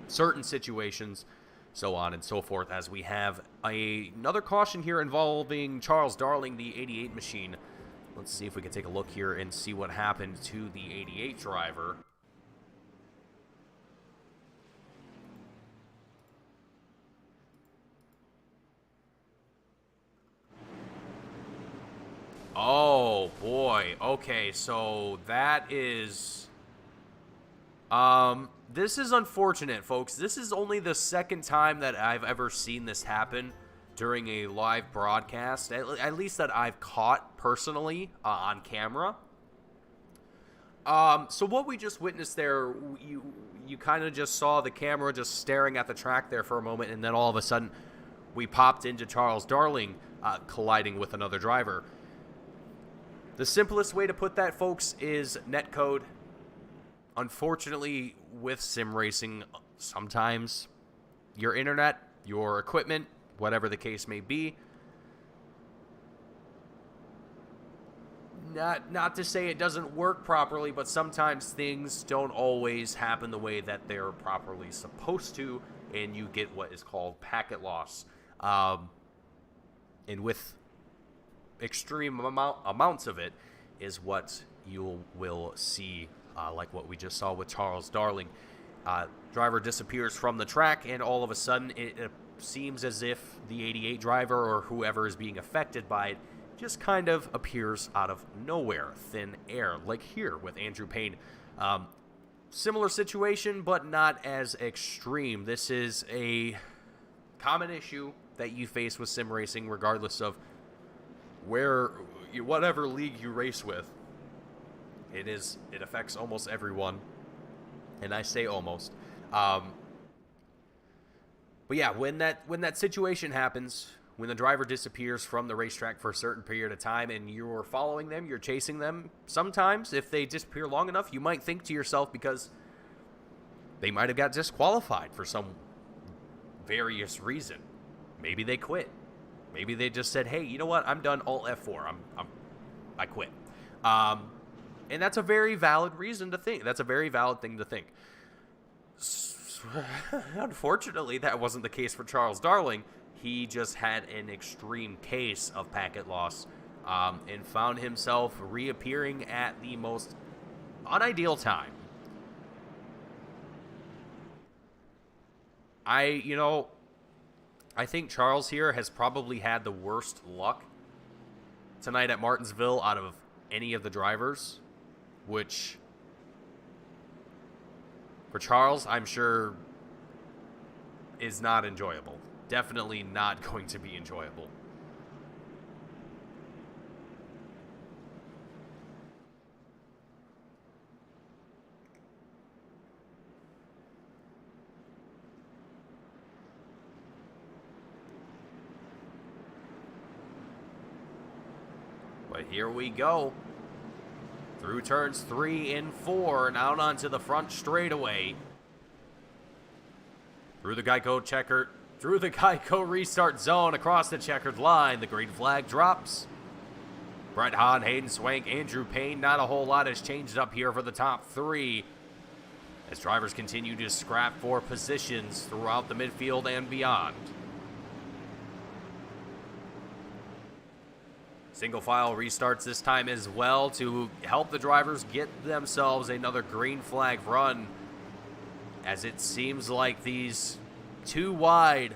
certain situations, so on and so forth. As we have another caution here involving Charles Darling, the 88 machine. Let's see if we can take a look here and see what happened to the 88 driver. Oh, boy. Okay, so that is... this is unfortunate, folks. This is only the second time that I've ever seen this happen during a live broadcast, at least that I've caught personally on camera. So what we just witnessed there, you kind of just saw the camera just staring at the track there for a moment, and then all of a sudden we popped into Charles Darling colliding with another driver. The simplest way to put that, folks, is netcode. Unfortunately, with sim racing, sometimes your internet, your equipment, whatever the case may be, not to say it doesn't work properly, but sometimes things don't always happen the way that they're properly supposed to, and you get what is called packet loss. And with extreme amounts of it is what you will see, like what we just saw with Charles Darling. Driver disappears from the track, and all of a sudden it seems as if the 88 driver or whoever is being affected by it just kind of appears out of nowhere, thin air, like here with Andrew Payne. Similar situation, but not as extreme. This is a common issue that you face with sim racing, regardless of whatever league you race with. It affects almost everyone, and I say almost. But yeah, when that situation happens, when the driver disappears from the racetrack for a certain period of time and you're following them, you're chasing them, sometimes if they disappear long enough, you might think to yourself, because they might have got disqualified for some various reason. Maybe they quit. Maybe they just said, hey, you know what? I'm done. Alt F4. I quit. And that's a very valid reason to think. That's a very valid thing to think. Unfortunately, that wasn't the case for Charles Darling. He just had an extreme case of packet loss and found himself reappearing at the most unideal time. I think Charles here has probably had the worst luck tonight at Martinsville out of any of the drivers, which for Charles, I'm sure, is not enjoyable. Definitely not going to be enjoyable. But here we go. Through turns 3 and 4 and out onto the front straightaway. Through the Geico restart zone across the checkered line. The green flag drops. Brett Hahn, Hayden Swank, Andrew Payne. Not a whole lot has changed up here for the top 3, as drivers continue to scrap for positions throughout the midfield and beyond. Single file restarts this time as well to help the drivers get themselves another green flag run, as it seems like these 2 wide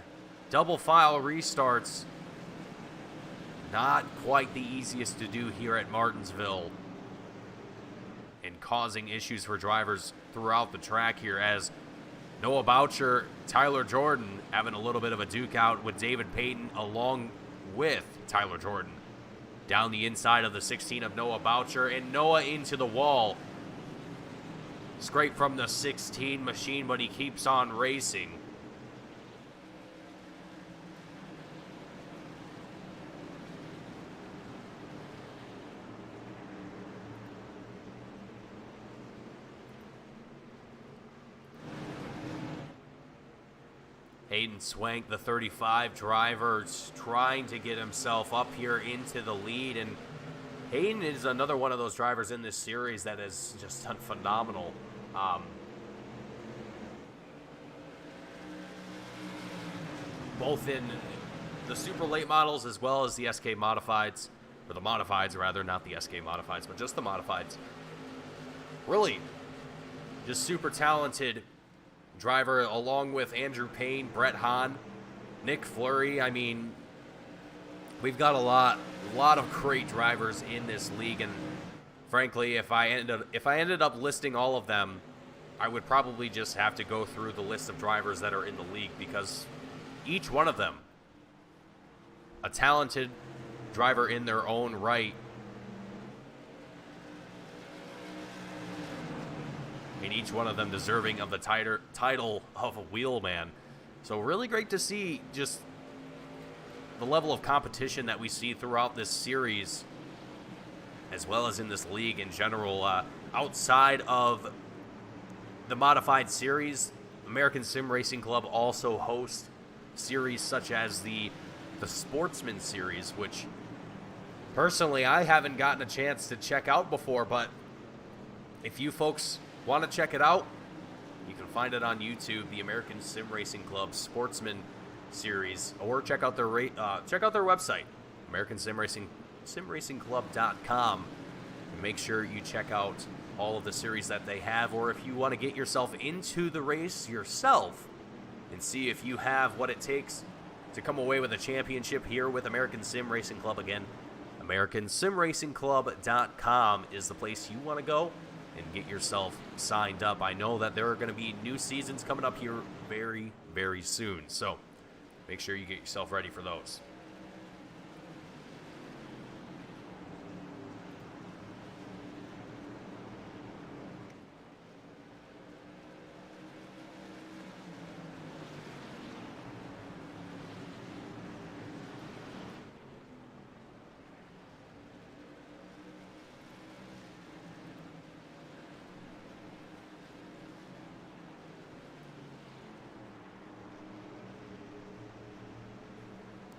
double file restarts, not quite the easiest to do here at Martinsville, and causing issues for drivers throughout the track here, as Noah Boucher, Tyler Jordan having a little bit of a duke out with David Payton along with Tyler Jordan. Down the inside of the 16 of Noah Boucher, and Noah into the wall. Scrape from the 16 machine, but he keeps on racing. Hayden Swank, the 35 driver, trying to get himself up here into the lead. And Hayden is another one of those drivers in this series that has just done phenomenal. Both in the super late models as well as the SK modifieds, or the modifieds rather, not the SK modifieds, but just the modifieds. Really, just super talented driver, along with Andrew Payne, Brett Hahn, Nick Fleury. I mean, we've got a lot of great drivers in this league, and frankly, if I ended up listing all of them, I would probably just have to go through the list of drivers that are in the league, because each one of them, a talented driver in their own right. And each one of them deserving of the title of a wheelman. So really great to see just the level of competition that we see throughout this series, as well as in this league in general. Outside of the modified series, American Sim Racing Club also hosts series such as the Sportsman series, which personally I haven't gotten a chance to check out before, but if you folks want to check it out, you can find it on YouTube, the American Sim Racing Club Sportsman series, or check out their website, simracingclub.com, and make sure you check out all of the series that they have. Or if you want to get yourself into the race yourself, and see if you have what it takes to come away with a championship here with American Sim Racing Club. Again, AmericanSimRacingClub.com is the place you want to go and get yourself signed up. I know that there are going to be new seasons coming up here very, very soon, so make sure you get yourself ready for those.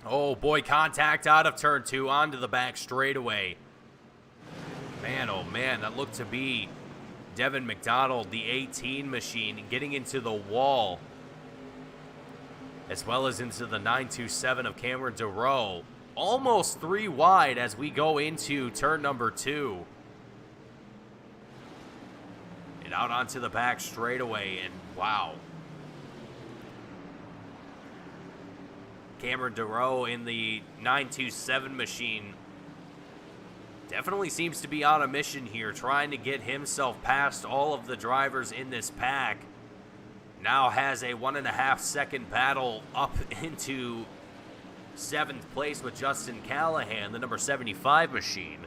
Oh boy, contact out of turn 2 onto the back straightaway. Man, oh man, that looked to be Devin McDonald, the 18 machine, getting into the wall, as well as into the 927 of Cameron DeRoe. Almost 3 wide as we go into turn number 2. And out onto the back straightaway, and wow. Cameron DeRoe in the 927 machine definitely seems to be on a mission here, trying to get himself past all of the drivers in this pack. Now has a 1.5 second battle up into 7th place with Justin Callahan, the number 75 machine.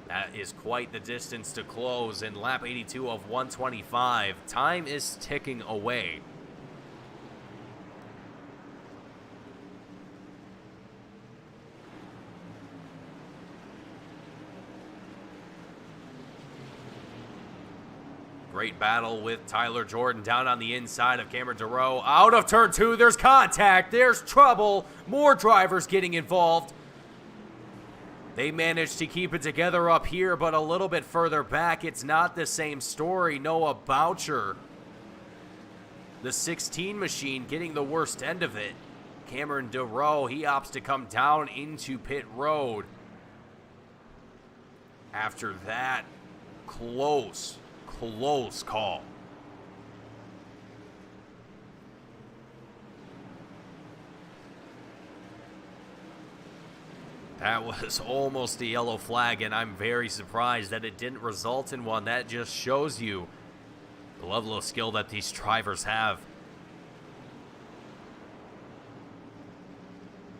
That is quite the distance to close in lap 82 of 125. Time is ticking away. Great battle with Tyler Jordan down on the inside of Cameron DeRoe. Out of turn 2, there's contact, there's trouble. More drivers getting involved. They managed to keep it together up here, but a little bit further back, it's not the same story. Noah Boucher, the 16 machine, getting the worst end of it. Cameron DeRoe, he opts to come down into pit road. After that, close call. That was almost a yellow flag, and I'm very surprised that it didn't result in one. That just shows you the level of skill that these drivers have.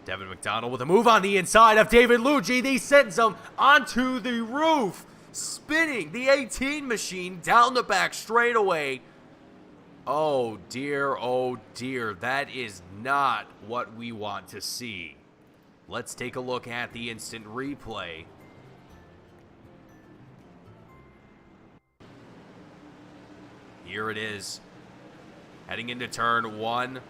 Devin McDonald with a move on the inside of David Luigi. He sends him onto the roof, spinning the 18 machine down the back straightaway. Oh dear, that is not what we want to see. Let's take a look at the instant replay. Here it is, heading into turn 1.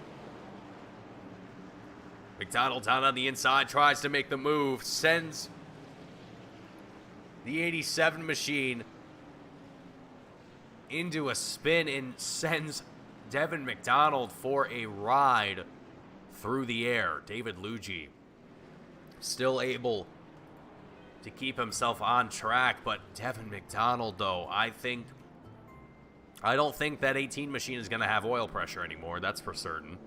McDonald down on the inside, tries to make the move, sends the 87 machine into a spin and sends Devin McDonald for a ride through the air. David Luigi still able to keep himself on track, but Devin McDonald, though, I don't think that 18 machine is going to have oil pressure anymore, that's for certain.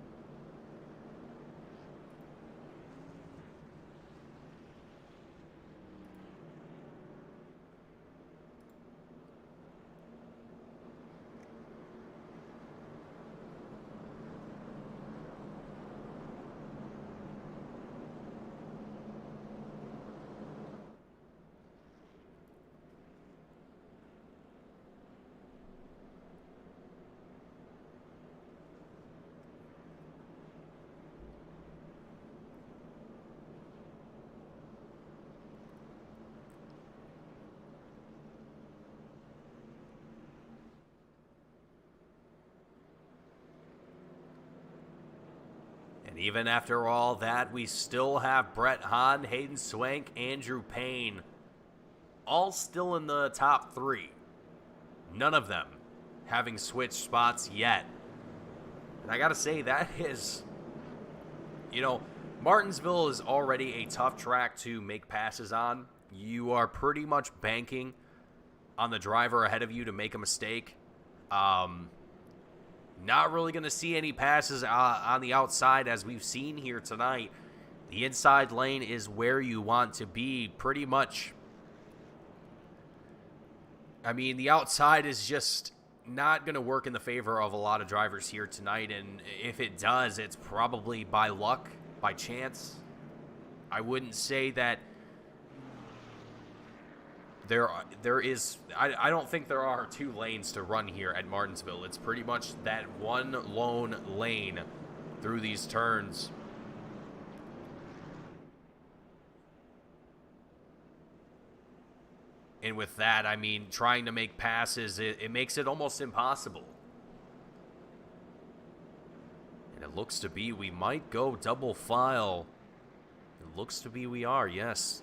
And even after all that, we still have Brett Hahn, Hayden Swank, Andrew Payne, all still in the top 3. None of them having switched spots yet. And I gotta say, that is, Martinsville is already a tough track to make passes on. You are pretty much banking on the driver ahead of you to make a mistake. Not really going to see any passes on the outside as we've seen here tonight. The inside lane is where you want to be pretty much. I mean, the outside is just not going to work in the favor of a lot of drivers here tonight, and if it does, it's probably by luck, by chance. I wouldn't say that there is, I don't think there are two lanes to run here at Martinsville. It's pretty much that one lone lane through these turns. And with that, I mean, trying to make passes, it makes it almost impossible. And it looks to be we might go double file. It looks to be we are, yes.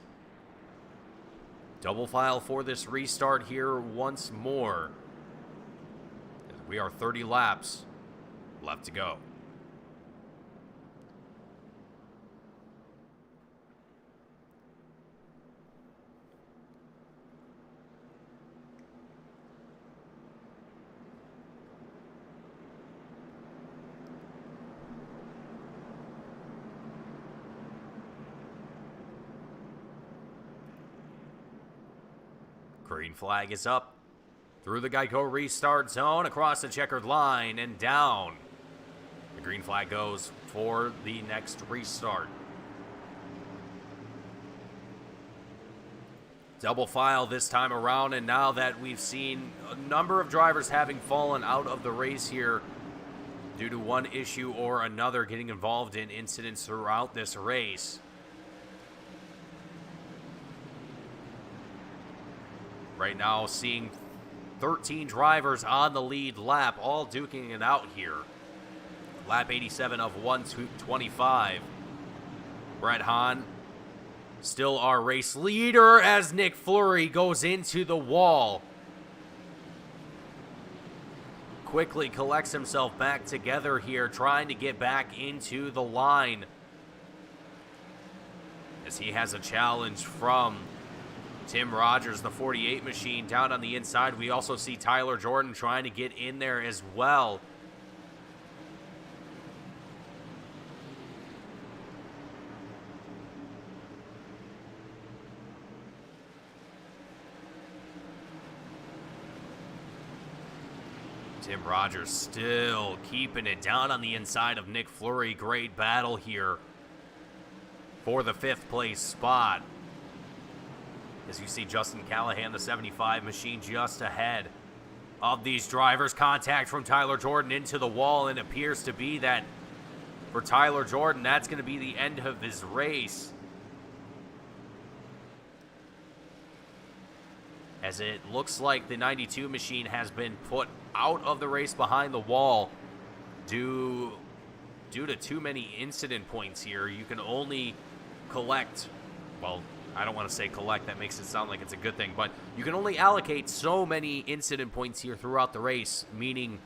Double file for this restart here once more. We are 30 laps left to go. Green flag is up through the Geico restart zone, across the checkered line, and down. The green flag goes for the next restart. Double file this time around, and now that we've seen a number of drivers having fallen out of the race here due to one issue or another, getting involved in incidents throughout this race. Right now, seeing 13 drivers on the lead lap, all duking it out here. Lap 87 of 125. Brett Hahn, still our race leader as Nick Fleury goes into the wall. Quickly collects himself back together here, trying to get back into the line, as he has a challenge from Tim Rogers, the 48 machine, down on the inside. We also see Tyler Jordan trying to get in there as well. Tim Rogers still keeping it down on the inside of Nick Fleury. Great battle here for the 5th place spot. As you see Justin Callahan, the 75 machine, just ahead of these drivers. Contact from Tyler Jordan into the wall, and it appears to be that for Tyler Jordan, that's going to be the end of his race, as it looks like the 92 machine has been put out of the race behind the wall due to too many incident points here. You can only collect, well, I don't want to say collect, that makes it sound like it's a good thing, but you can only allocate so many incident points here throughout the race, meaning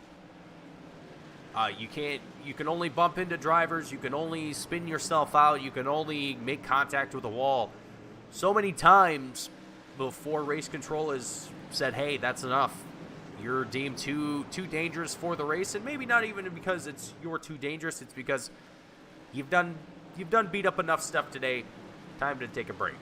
you can only bump into drivers, you can only spin yourself out, you can only make contact with a wall so many times before race control has said, hey, that's enough. You're deemed too dangerous for the race, and maybe not even because you're too dangerous, it's because you've done beat up enough stuff today. Time to take a break.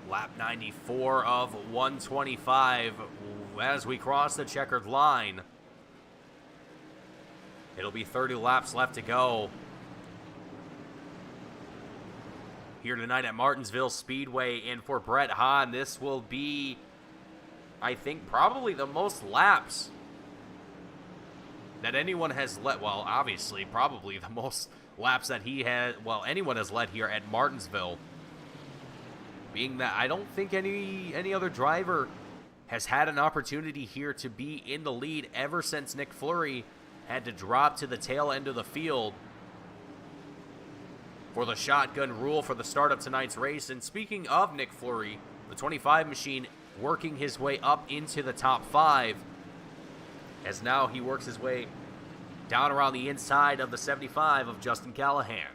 Lap 94 of 125 as we cross the checkered line. It'll be 30 laps left to go here tonight at Martinsville Speedway. And for Brett Hahn, this will be, I think, probably the most laps that anyone has led. Well, obviously, probably the most laps that anyone has led here at Martinsville. Being that I don't think any other driver has had an opportunity here to be in the lead ever since Nick Fleury had to drop to the tail end of the field for the shotgun rule for the start of tonight's race. And speaking of Nick Fleury, the 25 machine working his way up into the top 5. as now he works his way down around the inside of the 75 of Justin Callahan.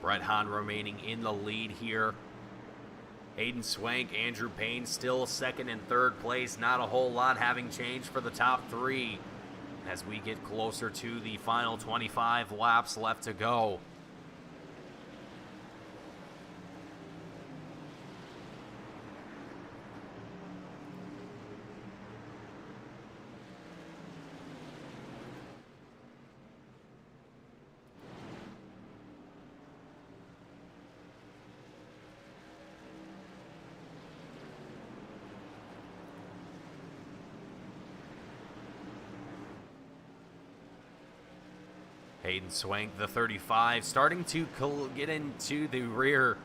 Brett Hahn remaining in the lead here. Hayden Swank, Andrew Payne still second and third place. Not a whole lot having changed for the top three as we get closer to the final 25 laps left to go. Hayden Swank, the 35, starting to get into the rear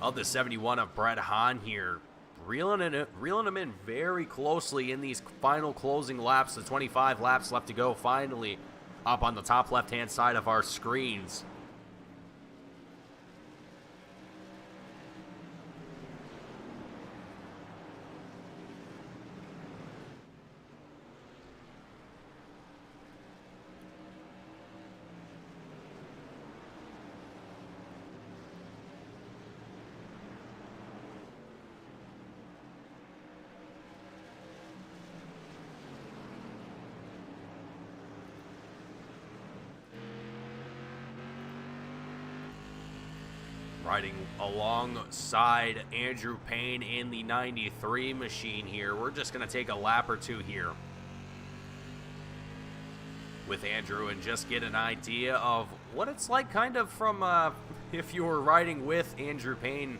of the 71 of Brett Hahn here. Reeling him in very closely in these final closing laps. The 25 laps left to go, finally up on the top left-hand side of our screens. Riding alongside Andrew Payne in the 93 machine here. We're just going to take a lap or two here with Andrew and just get an idea of what it's like kind of from if you were riding with Andrew Payne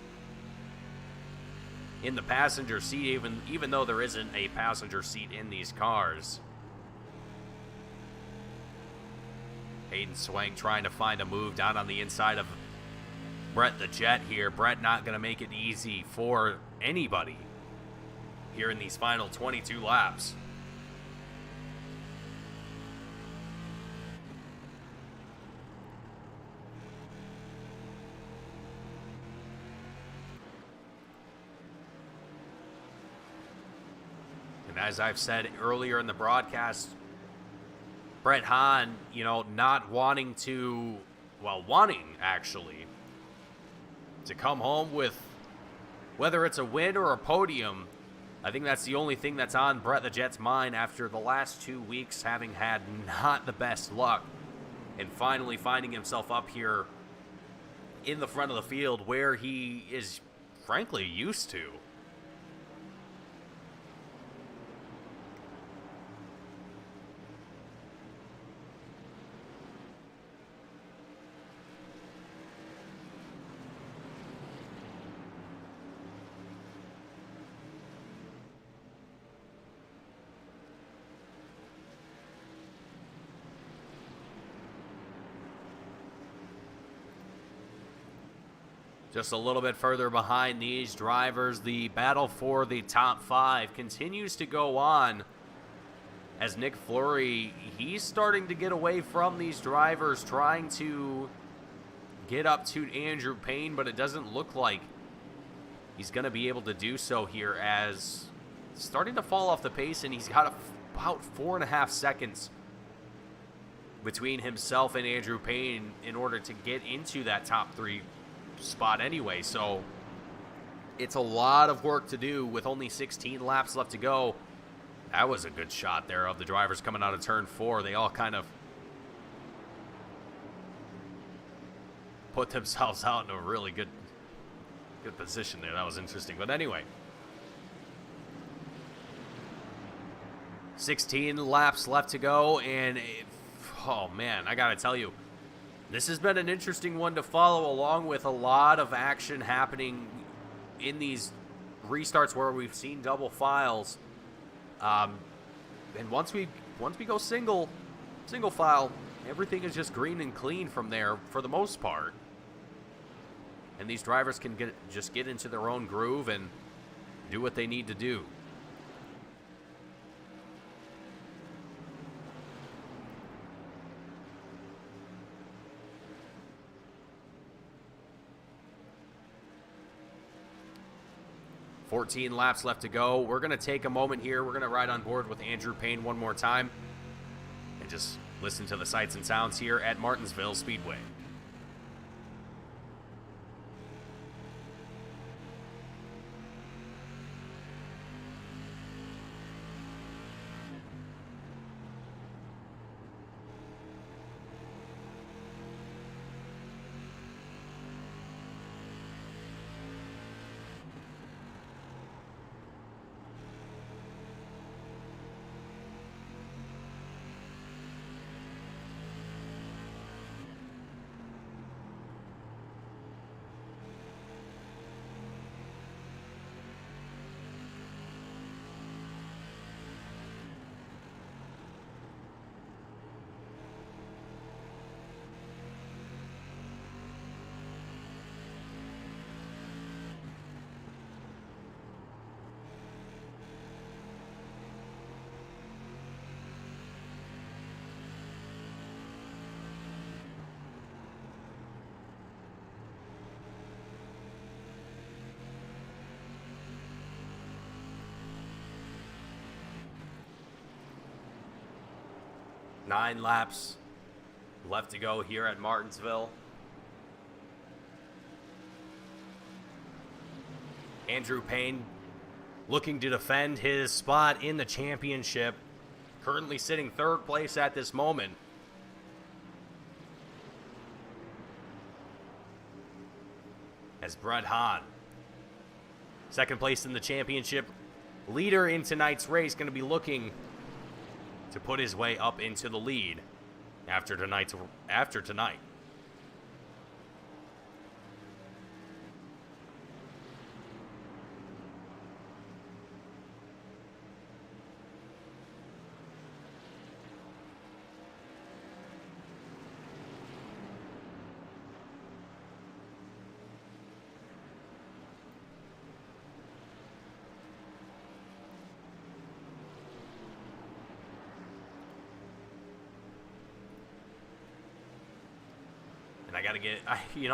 in the passenger seat, even though there isn't a passenger seat in these cars. Hayden Swank trying to find a move down on the inside of Brett the Jet here. Brett not going to make it easy for anybody here in these final 22 laps. And as I've said earlier in the broadcast, Brett Hahn, not wanting actually to come home with, whether it's a win or a podium. I think that's the only thing that's on Brett the Jet's mind after the last 2 weeks having had not the best luck, and finally finding himself up here in the front of the field where he is frankly used to. Just a little bit further behind these drivers, the battle for the top five continues to go on as Nick Fleury, he's starting to get away from these drivers, trying to get up to Andrew Payne, but it doesn't look like he's going to be able to do so here, as starting to fall off the pace, and he's got about 4.5 seconds between himself and Andrew Payne in order to get into that top three spot anyway. So it's a lot of work to do with only 16 laps left to go. That was a good shot there of the drivers coming out of turn 4. They all kind of put themselves out in a really good position there. That was interesting. But anyway, 16 laps left to go, and oh man, I gotta tell you, this has been an interesting one to follow, along with a lot of action happening in these restarts where we've seen double files. And once we go single file, everything is just green and clean from there for the most part. And these drivers can just get into their own groove and do what they need to do. $14 laps left to go. We're going to take a moment here. We're going to ride on board with Andrew Payne one more time and just listen to the sights and sounds here at Martinsville Speedway. Nine laps left to go here at Martinsville. Andrew Payne looking to defend his spot in the championship. Currently sitting third place at this moment. As Brett Hahn, second place in the championship, leader in tonight's race, going to be looking to put his way up into the lead after tonight.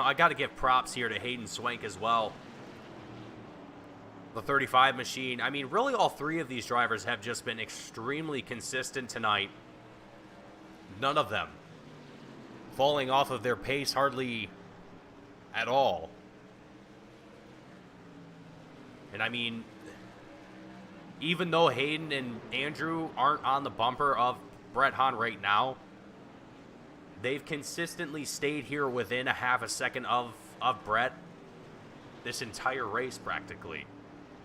I gotta give props here to Hayden Swank as well. The 35 machine. I mean, really all three of these drivers have just been extremely consistent tonight. None of them falling off of their pace hardly at all. And I mean, even though Hayden and Andrew aren't on the bumper of Brett Hahn right now, they've consistently stayed here within a half a second of Brett this entire race practically.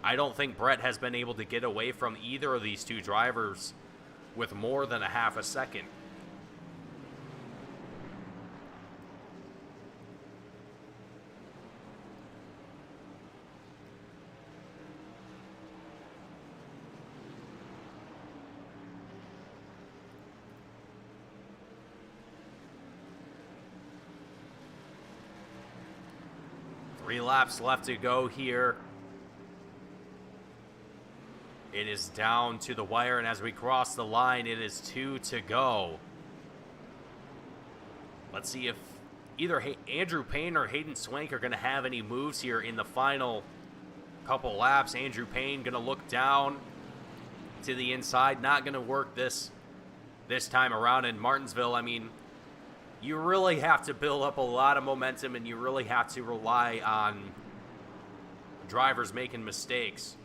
I don't think Brett has been able to get away from either of these two drivers with more than a half a second. Three laps left to go here. It is down to the wire, and as we cross the line, it is 2 to go. Let's see if either Andrew Payne or Hayden Swank are going to have any moves here in the final couple laps. Andrew Payne going to look down to the inside, not going to work this time around in Martinsville. I mean, you really have to build up a lot of momentum, and you really have to rely on drivers making mistakes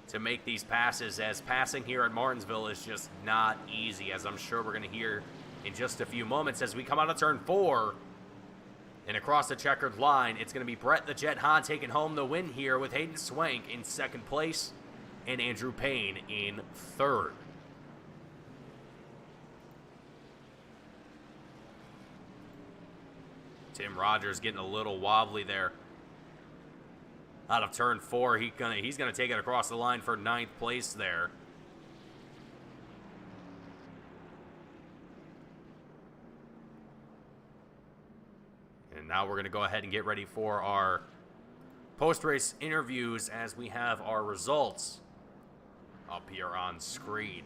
to make these passes, as passing here at Martinsville is just not easy, as I'm sure we're going to hear in just a few moments as we come out of turn 4 and across the checkered line. It's going to be Brett the Jet Hahn taking home the win here, with Hayden Swank in second place and Andrew Payne in third. Tim Rogers getting a little wobbly there out of turn 4. He's gonna take it across the line for 9th place there. now we're going to go ahead and get ready for our post-race interviews as we have our results up here on screen.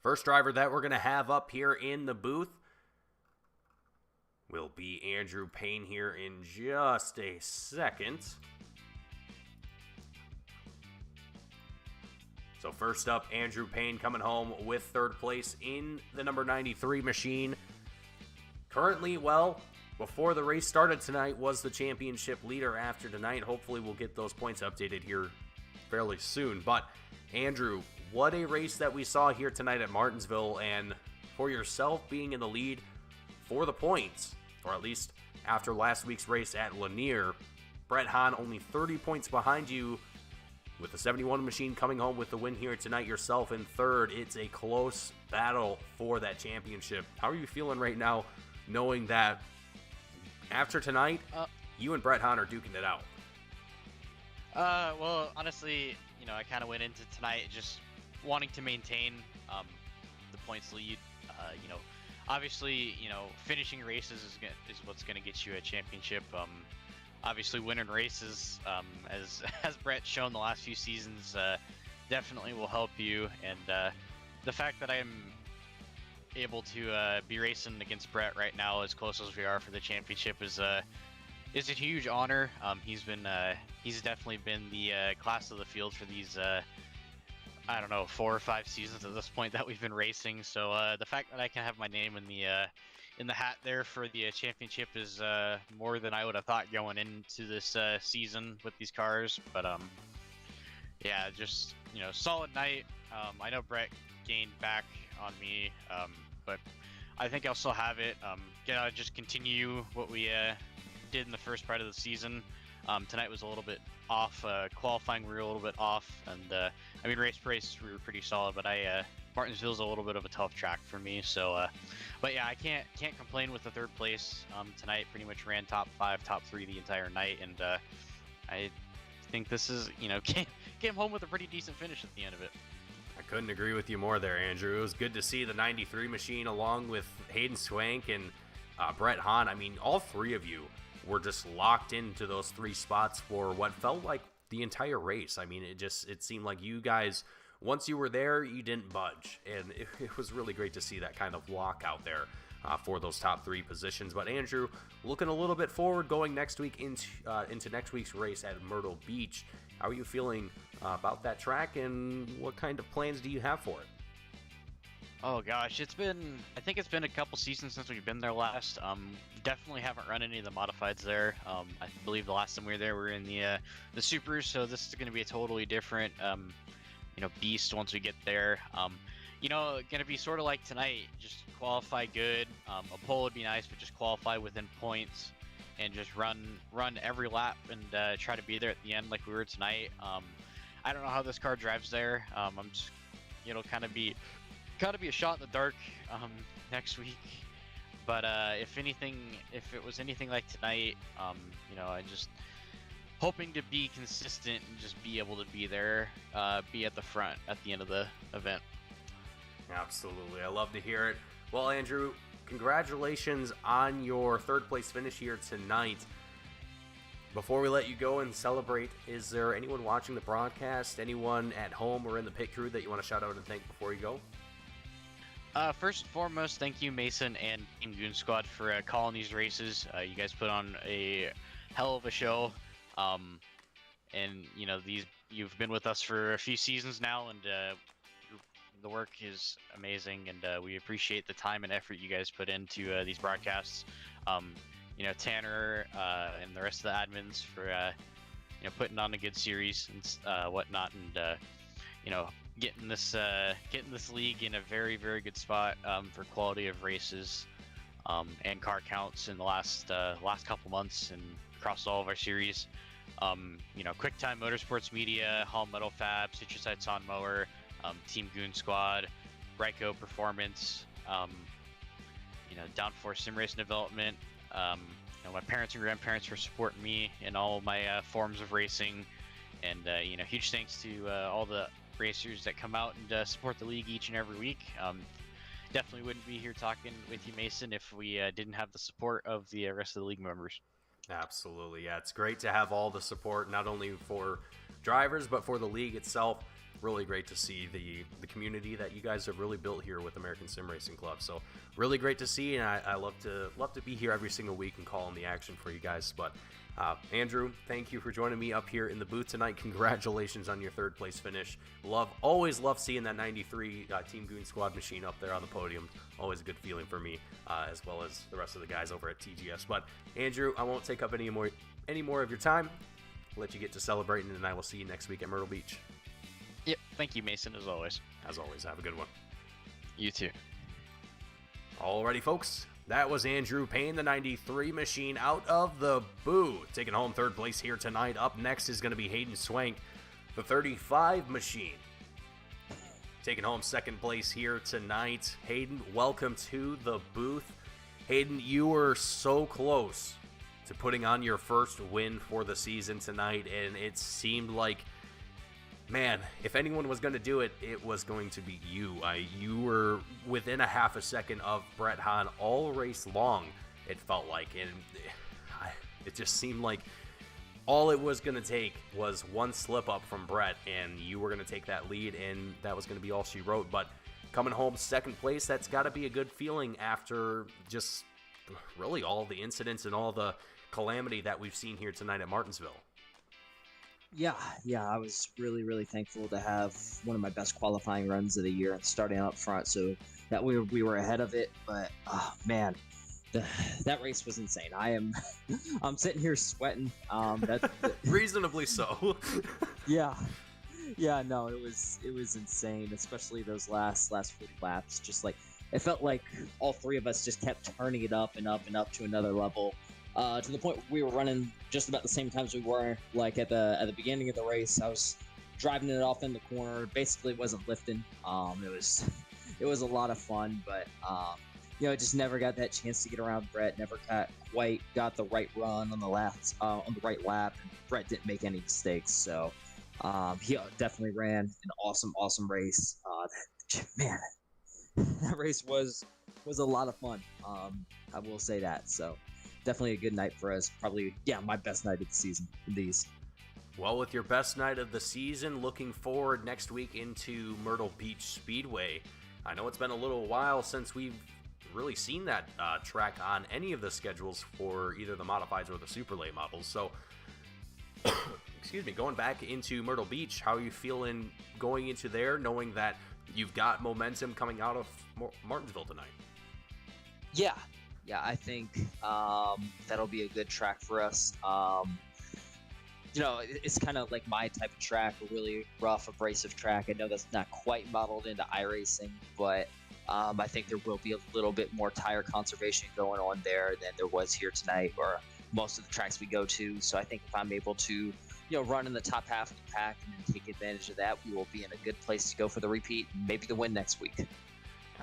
First driver that we're going to have up here in the booth will be Andrew Payne here in just a second. So first up, Andrew Payne coming home with third place in the number 93 machine. Currently, well, before the race started tonight, was the championship leader. After tonight, hopefully we'll get those points updated here fairly soon. But Andrew, what a race that we saw here tonight at Martinsville, and for yourself being in the lead for the points, or at least after last week's race at Lanier. Brett Hahn only 30 points behind you with the 71 machine coming home with the win here tonight, yourself in third. It's a close battle for that championship. How are you feeling right now knowing that after tonight, you and Brett Hahn are duking it out? Well, honestly, I kind of went into tonight just wanting to maintain the points lead. Obviously, finishing races is what's going to get you a championship. Obviously, winning races, as Brett's shown the last few seasons, definitely will help you. And the fact that I'm able to be racing against Brett right now, as close as we are for the championship, is a huge honor. He's definitely been the class of the field for these 4 or 5 seasons at this point that we've been racing. So the fact that I can have my name in the hat there for the championship is more than I would have thought going into this season with these cars. But yeah, just solid night. I know Brett gained back on me, but I think I'll still have it. Gotta just continue what we did in the first part of the season. Tonight was a little bit off. Qualifying we were a little bit off, and race we were pretty solid. But Martinsville's a little bit of a tough track for me. So, but yeah, I can't complain with the third place tonight. Pretty much ran top 5, top 3 the entire night, and I think this is came home with a pretty decent finish at the end of it. I couldn't agree with you more there, Andrew. It was good to see the 93 machine along with Hayden Swank and Brett Hahn. All 3 of you were just locked into those 3 spots for what felt like the entire race. It seemed like you guys, once you were there, you didn't budge, and it was really great to see that kind of lock out there for those top 3 positions. But Andrew, looking a little bit forward, going next week into next week's race at Myrtle Beach, how are you feeling about that track, and what kind of plans do you have for it? Oh gosh, I think it's been a couple seasons since we've been there last. Definitely haven't run any of the modifieds there. I believe the last time we were there, we were in the supers, so this is going to be a totally different, beast once we get there. Going to be sort of like tonight, just qualify good. A pole would be nice, but just qualify within points and just run every lap and try to be there at the end like we were tonight. I don't know how this car drives there. I'm just, kind of be a shot in the dark next week. But if it was anything like tonight, I just hoping to be consistent and just be able to be there, be at the front at the end of the event. Absolutely. I love to hear it. Well, Andrew, congratulations on your third place finish here tonight. Before we let you go and celebrate, is there anyone watching the broadcast, anyone at home or in the pit crew that you want to shout out and thank before you go? First and foremost, thank you, Mason and Team Goon Squad, for calling these races. You guys put on a hell of a show. And you've been with us for a few seasons now, and the work is amazing, and we appreciate the time and effort you guys put into these broadcasts. Tanner and the rest of the admins for putting on a good series and whatnot, and getting this league in a very, very good spot for quality of races and car counts in the last couple months and across all of our series. QuickTime Motorsports Media, Hall Metal Fab, Citrus Heights On Mower, Team Goon Squad, Ryko Performance, downforce sim racing development. My parents and grandparents for supporting me in all my forms of racing, and huge thanks to all the racers that come out and support the league each and every week. Definitely wouldn't be here talking with you, Mason, if we didn't have the support of the rest of the league members. Absolutely, yeah. It's great to have all the support, not only for drivers, but for the league itself. Really great to see the community that you guys have really built here with American Sim Racing Club. So really great to see, and I love to be here every single week and call in the action for you guys. But Andrew, thank you for joining me up here in the booth tonight. Congratulations on your third place finish. Always love seeing that 93 Team Goon Squad machine up there on the podium. Always a good feeling for me, as well as the rest of the guys over at TGS. But Andrew, I won't take up any more of your time. I'll let you get to celebrating, and I will see you next week at Myrtle Beach. Yep. Thank you, Mason, as always. As always, have a good one. You too. Alrighty, folks. That was Andrew Payne, the 93 machine, out of the booth, taking home third place here tonight. Up next is going to be Hayden Swank, the 35 machine, taking home second place here tonight. Hayden, welcome to the booth. Hayden, you were so close to putting on your first win for the season tonight, and it seemed like, man, if anyone was going to do it, it was going to be you. You were within a half a second of Brett Hahn all race long, it felt like. And it just seemed like all it was going to take was one slip up from Brett, and you were going to take that lead, and that was going to be all she wrote. But coming home second place, that's got to be a good feeling after just really all the incidents and all the calamity that we've seen here tonight at Martinsville. Yeah, I was really, really thankful to have one of my best qualifying runs of the year and starting up front, so that we were ahead of it. But man, that race was insane. I'm sitting here sweating. Reasonably so. Yeah, no, it was insane, especially those last few laps. Just like it felt like all three of us just kept turning it up and up and up to another level. To the point where we were running just about the same times we were like at the beginning of the race. I was driving it off in the corner. Basically, it wasn't lifting. It was a lot of fun, but I just never got that chance to get around Brett. Never quite got the right run on the right lap. And Brett didn't make any mistakes, so he definitely ran an awesome race. Man, that race was a lot of fun. I will say that. So. Definitely a good night for us. Probably, my best night of the season. Well, with your best night of the season, looking forward next week into Myrtle Beach Speedway. I know it's been a little while since we've really seen that track on any of the schedules for either the modifieds or the super late models. So, excuse me, going back into Myrtle Beach, how are you feeling going into there, knowing that you've got momentum coming out of Martinsville tonight? Yeah, I think that'll be a good track for us. It's kind of like my type of track, a really rough, abrasive track. I know that's not quite modeled into iRacing, but I think there will be a little bit more tire conservation going on there than there was here tonight, or most of the tracks we go to. So I think if I'm able to, run in the top half of the pack and then take advantage of that, we will be in a good place to go for the repeat and maybe the win next week.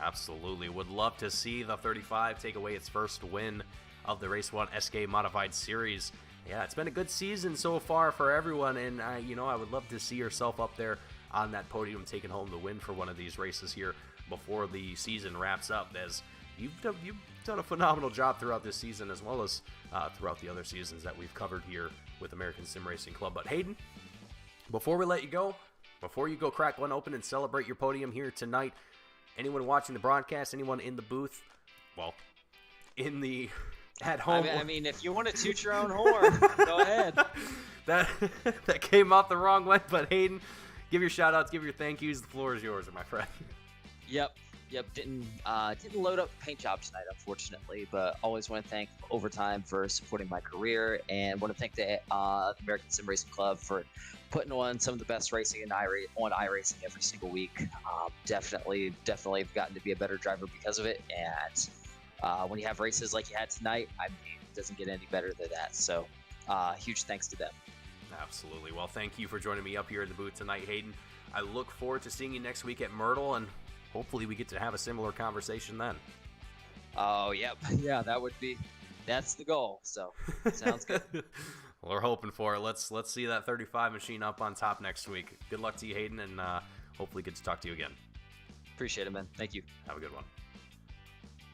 Absolutely. Would love to see the 35 take away its first win of the Race1 SK Modified Series. Yeah, it's been a good season so far for everyone, and I would love to see yourself up there on that podium taking home the win for one of these races here before the season wraps up, as you've done a phenomenal job throughout this season, as well as throughout the other seasons that we've covered here with American Sim Racing Club. But Hayden, before we let you go, before you go crack one open and celebrate your podium here tonight, anyone watching the broadcast, anyone in the booth, well, at home. I mean, if you want to toot your own horn, go ahead. That came off the wrong way, but Hayden, give your shout outs, give your thank yous. The floor is yours, my friend. Yep. Didn't load up the paint job tonight, unfortunately, but always want to thank Overtime for supporting my career, and want to thank the American Sim Racing Club for putting on some of the best racing on iRacing every single week. Definitely have gotten to be a better driver because of it, and when you have races like you had tonight, it doesn't get any better than that. So huge thanks to them. Absolutely. Well, thank you for joining me up here in the booth tonight, Hayden. I look forward to seeing you next week at Myrtle, and hopefully we get to have a similar conversation then. Oh, yep. Yeah, that's the goal. So sounds good. Well, we're hoping for it. Let's see that 35 machine up on top next week. Good luck to you, Hayden, and hopefully get to talk to you again. Appreciate it, man. Thank you. Have a good one.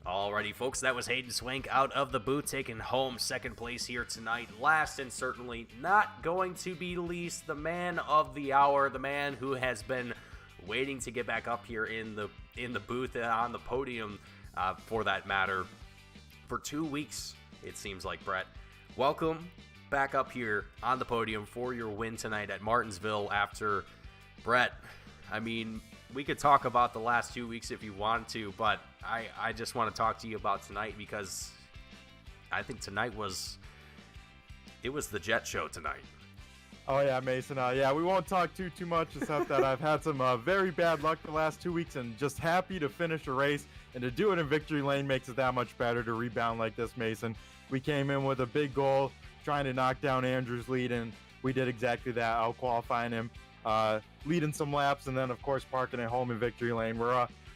Alrighty, folks, that was Hayden Swank out of the booth, taking home second place here tonight. Last and certainly not going to be least, the man of the hour, the man who has been waiting to get back up here in the booth and on the podium, for that matter, for 2 weeks, it seems like, Brett. Welcome back up here on the podium for your win tonight at Martinsville after, Brett, I mean, we could talk about the last 2 weeks if you want to, but I just want to talk to you about tonight because I think tonight was the jet show tonight. Oh yeah, Mason. Yeah, we won't talk too much except that I've had some very bad luck the last 2 weeks and just happy to finish a race, and to do it in victory lane makes it that much better to rebound like this, Mason. We came in with a big goal, trying to knock down Andrew's lead, and we did exactly that, out qualifying him, leading some laps, and then of course parking at home in victory lane.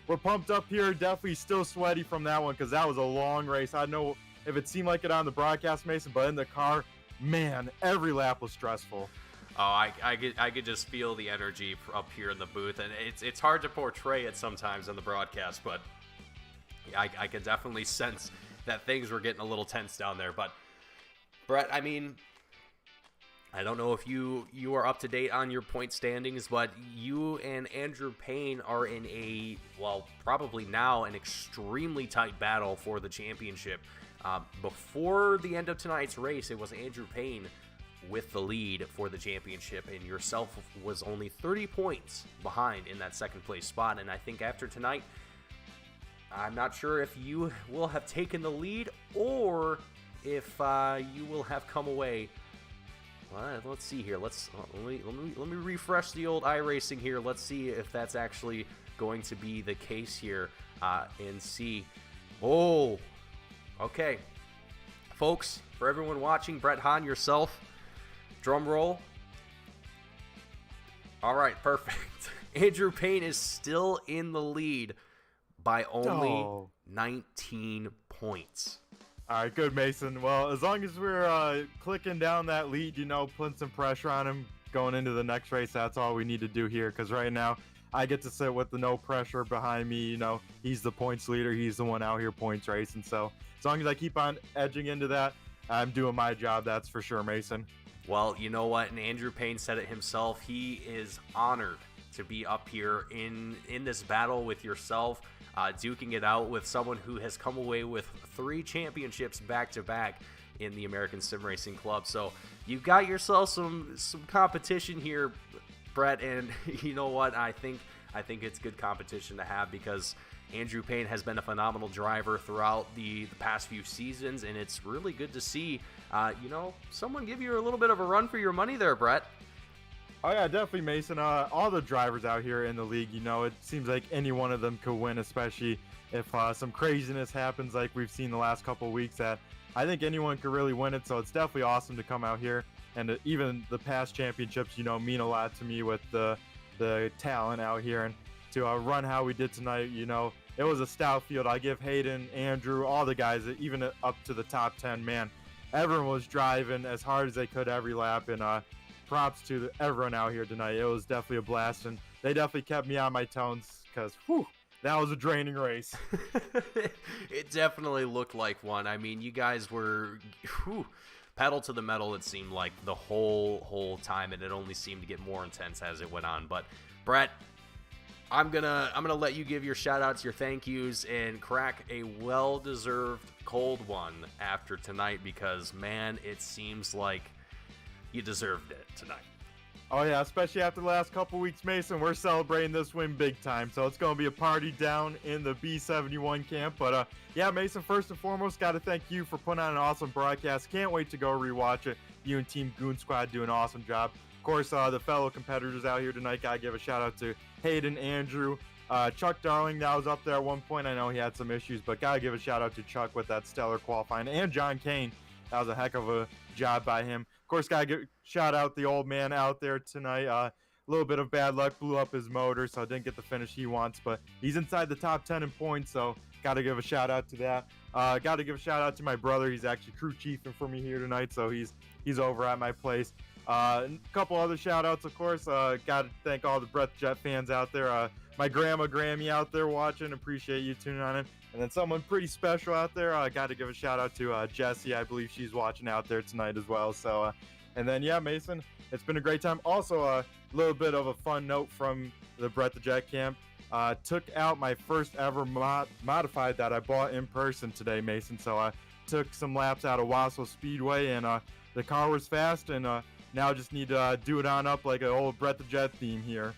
We're pumped up here, definitely still sweaty from that one because that was a long race. I don't know if it seemed like it on the broadcast, Mason, but in the car, man, every lap was stressful. Oh, I could just feel the energy up here in the booth, and it's hard to portray it sometimes on the broadcast, but I could definitely sense that things were getting a little tense down there. But Brett, I mean, I don't know if you are up to date on your point standings, but you and Andrew Payne are in probably now an extremely tight battle for the championship. Before the end of tonight's race, it was Andrew Payne with the lead for the championship, and yourself was only 30 points behind in that second place spot. And I think after tonight, I'm not sure if you will have taken the lead or if you will have come away. Well, let's see here. Let me refresh the old iRacing here. Let's see if that's actually going to be the case here, and see. Oh, okay, folks. For everyone watching, Brett Hahn, yourself. Drum roll. All right, perfect. Andrew Payne is still in the lead by only 19 points. All right, good, Mason. Well, as long as we're clicking down that lead, putting some pressure on him going into the next race, that's all we need to do here. Because right now, I get to sit with the no pressure behind me. He's the points leader. He's the one out here points racing. So as long as I keep on edging into that, I'm doing my job. That's for sure, Mason. Well, you know what? And Andrew Payne said it himself. He is honored to be up here in this battle with yourself, duking it out with someone who has come away with 3 championships back-to-back in the American Sim Racing Club. So you've got yourself some competition here, Brett, and you know what? I think it's good competition to have because Andrew Payne has been a phenomenal driver throughout the past few seasons, and it's really good to see, someone give you a little bit of a run for your money there, Brett. Oh yeah, definitely, Mason. All the drivers out here in the league, it seems like any one of them could win, especially if some craziness happens like we've seen the last couple of weeks. That I think anyone could really win it. So it's definitely awesome to come out here, and even the past championships, mean a lot to me with the talent out here, and to run how we did tonight. It was a stout field. I give Hayden, Andrew, all the guys, even up to the top 10. Man, everyone was driving as hard as they could every lap, and props to everyone out here tonight. It was definitely a blast, and they definitely kept me on my toes because, that was a draining race. It definitely looked like one. I mean, you guys were pedal to the metal, it seemed like, the whole time, and it only seemed to get more intense as it went on. But, Brett, I'm gonna let you give your shout-outs, your thank yous, and crack a well-deserved cold one after tonight because, man, it seems like you deserved it tonight. Oh yeah, especially after the last couple weeks, Mason. We're celebrating this win big time, so it's going to be a party down in the B71 camp. But yeah, Mason, first and foremost, got to thank you for putting on an awesome broadcast. Can't wait to go rewatch it. You and Team Goon Squad do an awesome job. Of course, the fellow competitors out here tonight, got to give a shout out to Hayden, Andrew, Chuck Darling, that was up there at one point. I know he had some issues, but got to give a shout out to Chuck with that stellar qualifying, and John Kane. That was a heck of a job by him. Of course, got to shout out the old man out there tonight. A little bit of bad luck, blew up his motor, so didn't get the finish he wants, but he's inside the top 10 in points, so got to give a shout out to that. Got to give a shout out to my brother. He's actually crew chiefing for me here tonight, so he's over at my place. A couple other shout outs, of course. Got to thank all the Brett the Jet fans out there. My grandma Grammy out there watching. Appreciate you tuning on in. And then someone pretty special out there. Got to give a shout out to Jessie. I believe she's watching out there tonight as well. So, and then yeah, Mason, it's been a great time. Also, a little bit of a fun note from the Brett the Jet camp. Took out my first ever modified that I bought in person today, Mason. So I took some laps out of Wausau Speedway, and the car was fast, and now I just need to do it on up like an old Brett the Jet theme here.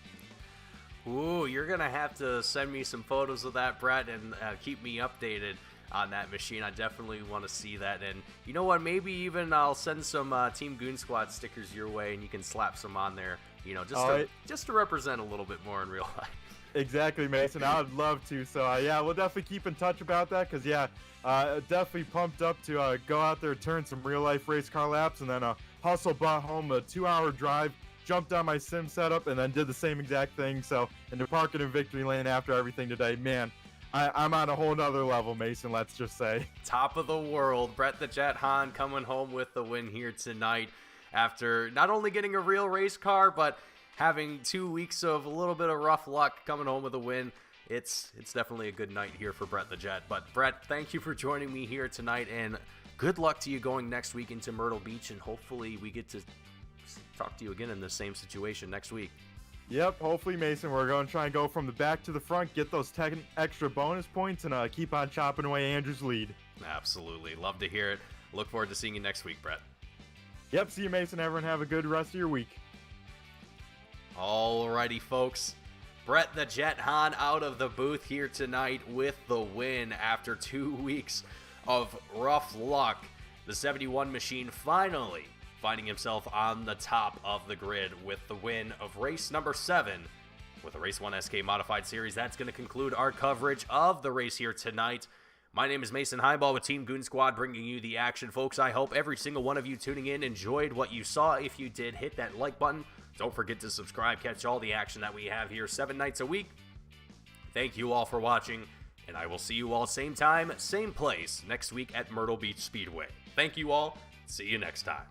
Ooh, you're going to have to send me some photos of that, Brett, and keep me updated on that machine. I definitely want to see that. And you know what? Maybe even I'll send some Team Goon Squad stickers your way, and you can slap some on there, you know, just to represent a little bit more in real life. Exactly, Mason. I would love to. So, yeah, we'll definitely keep in touch about that because, yeah, definitely pumped up to go out there, turn some real-life race car laps, and then hustle brought home a 2-hour drive, jumped on my sim setup, and then did the same exact thing. So, into parking in victory lane after everything today, man, I'm on a whole nother level, Mason, let's just say. Top of the world. Brett the Jet Hahn coming home with the win here tonight after not only getting a real race car, but having 2 weeks of a little bit of rough luck, coming home with a win. It's definitely a good night here for Brett the Jet. But Brett, thank you for joining me here tonight, and good luck to you going next week into Myrtle Beach, and hopefully we get to talk to you again in the same situation next week. Yep, hopefully, Mason, we're going to try and go from the back to the front, get those 10 extra bonus points, and keep on chopping away Andrew's lead. Absolutely. Love to hear it. Look forward to seeing you next week, Brett. Yep, see you, Mason. Everyone have a good rest of your week. Alrighty, folks. Brett the Jet Hahn out of the booth here tonight with the win after 2 weeks of rough luck. The 71 machine finally finding himself on the top of the grid with the win of race number 7 with the Race 1 SK Modified Series. That's going to conclude our coverage of the race here tonight. My name is Mason Heimball with Team Goon Squad bringing you the action, folks. I hope every single one of you tuning in enjoyed what you saw. If you did, hit that like button. Don't forget to subscribe, catch all the action that we have here 7 nights a week. Thank you all for watching, and I will see you all same time, same place next week at Myrtle Beach Speedway. Thank you all. See you next time.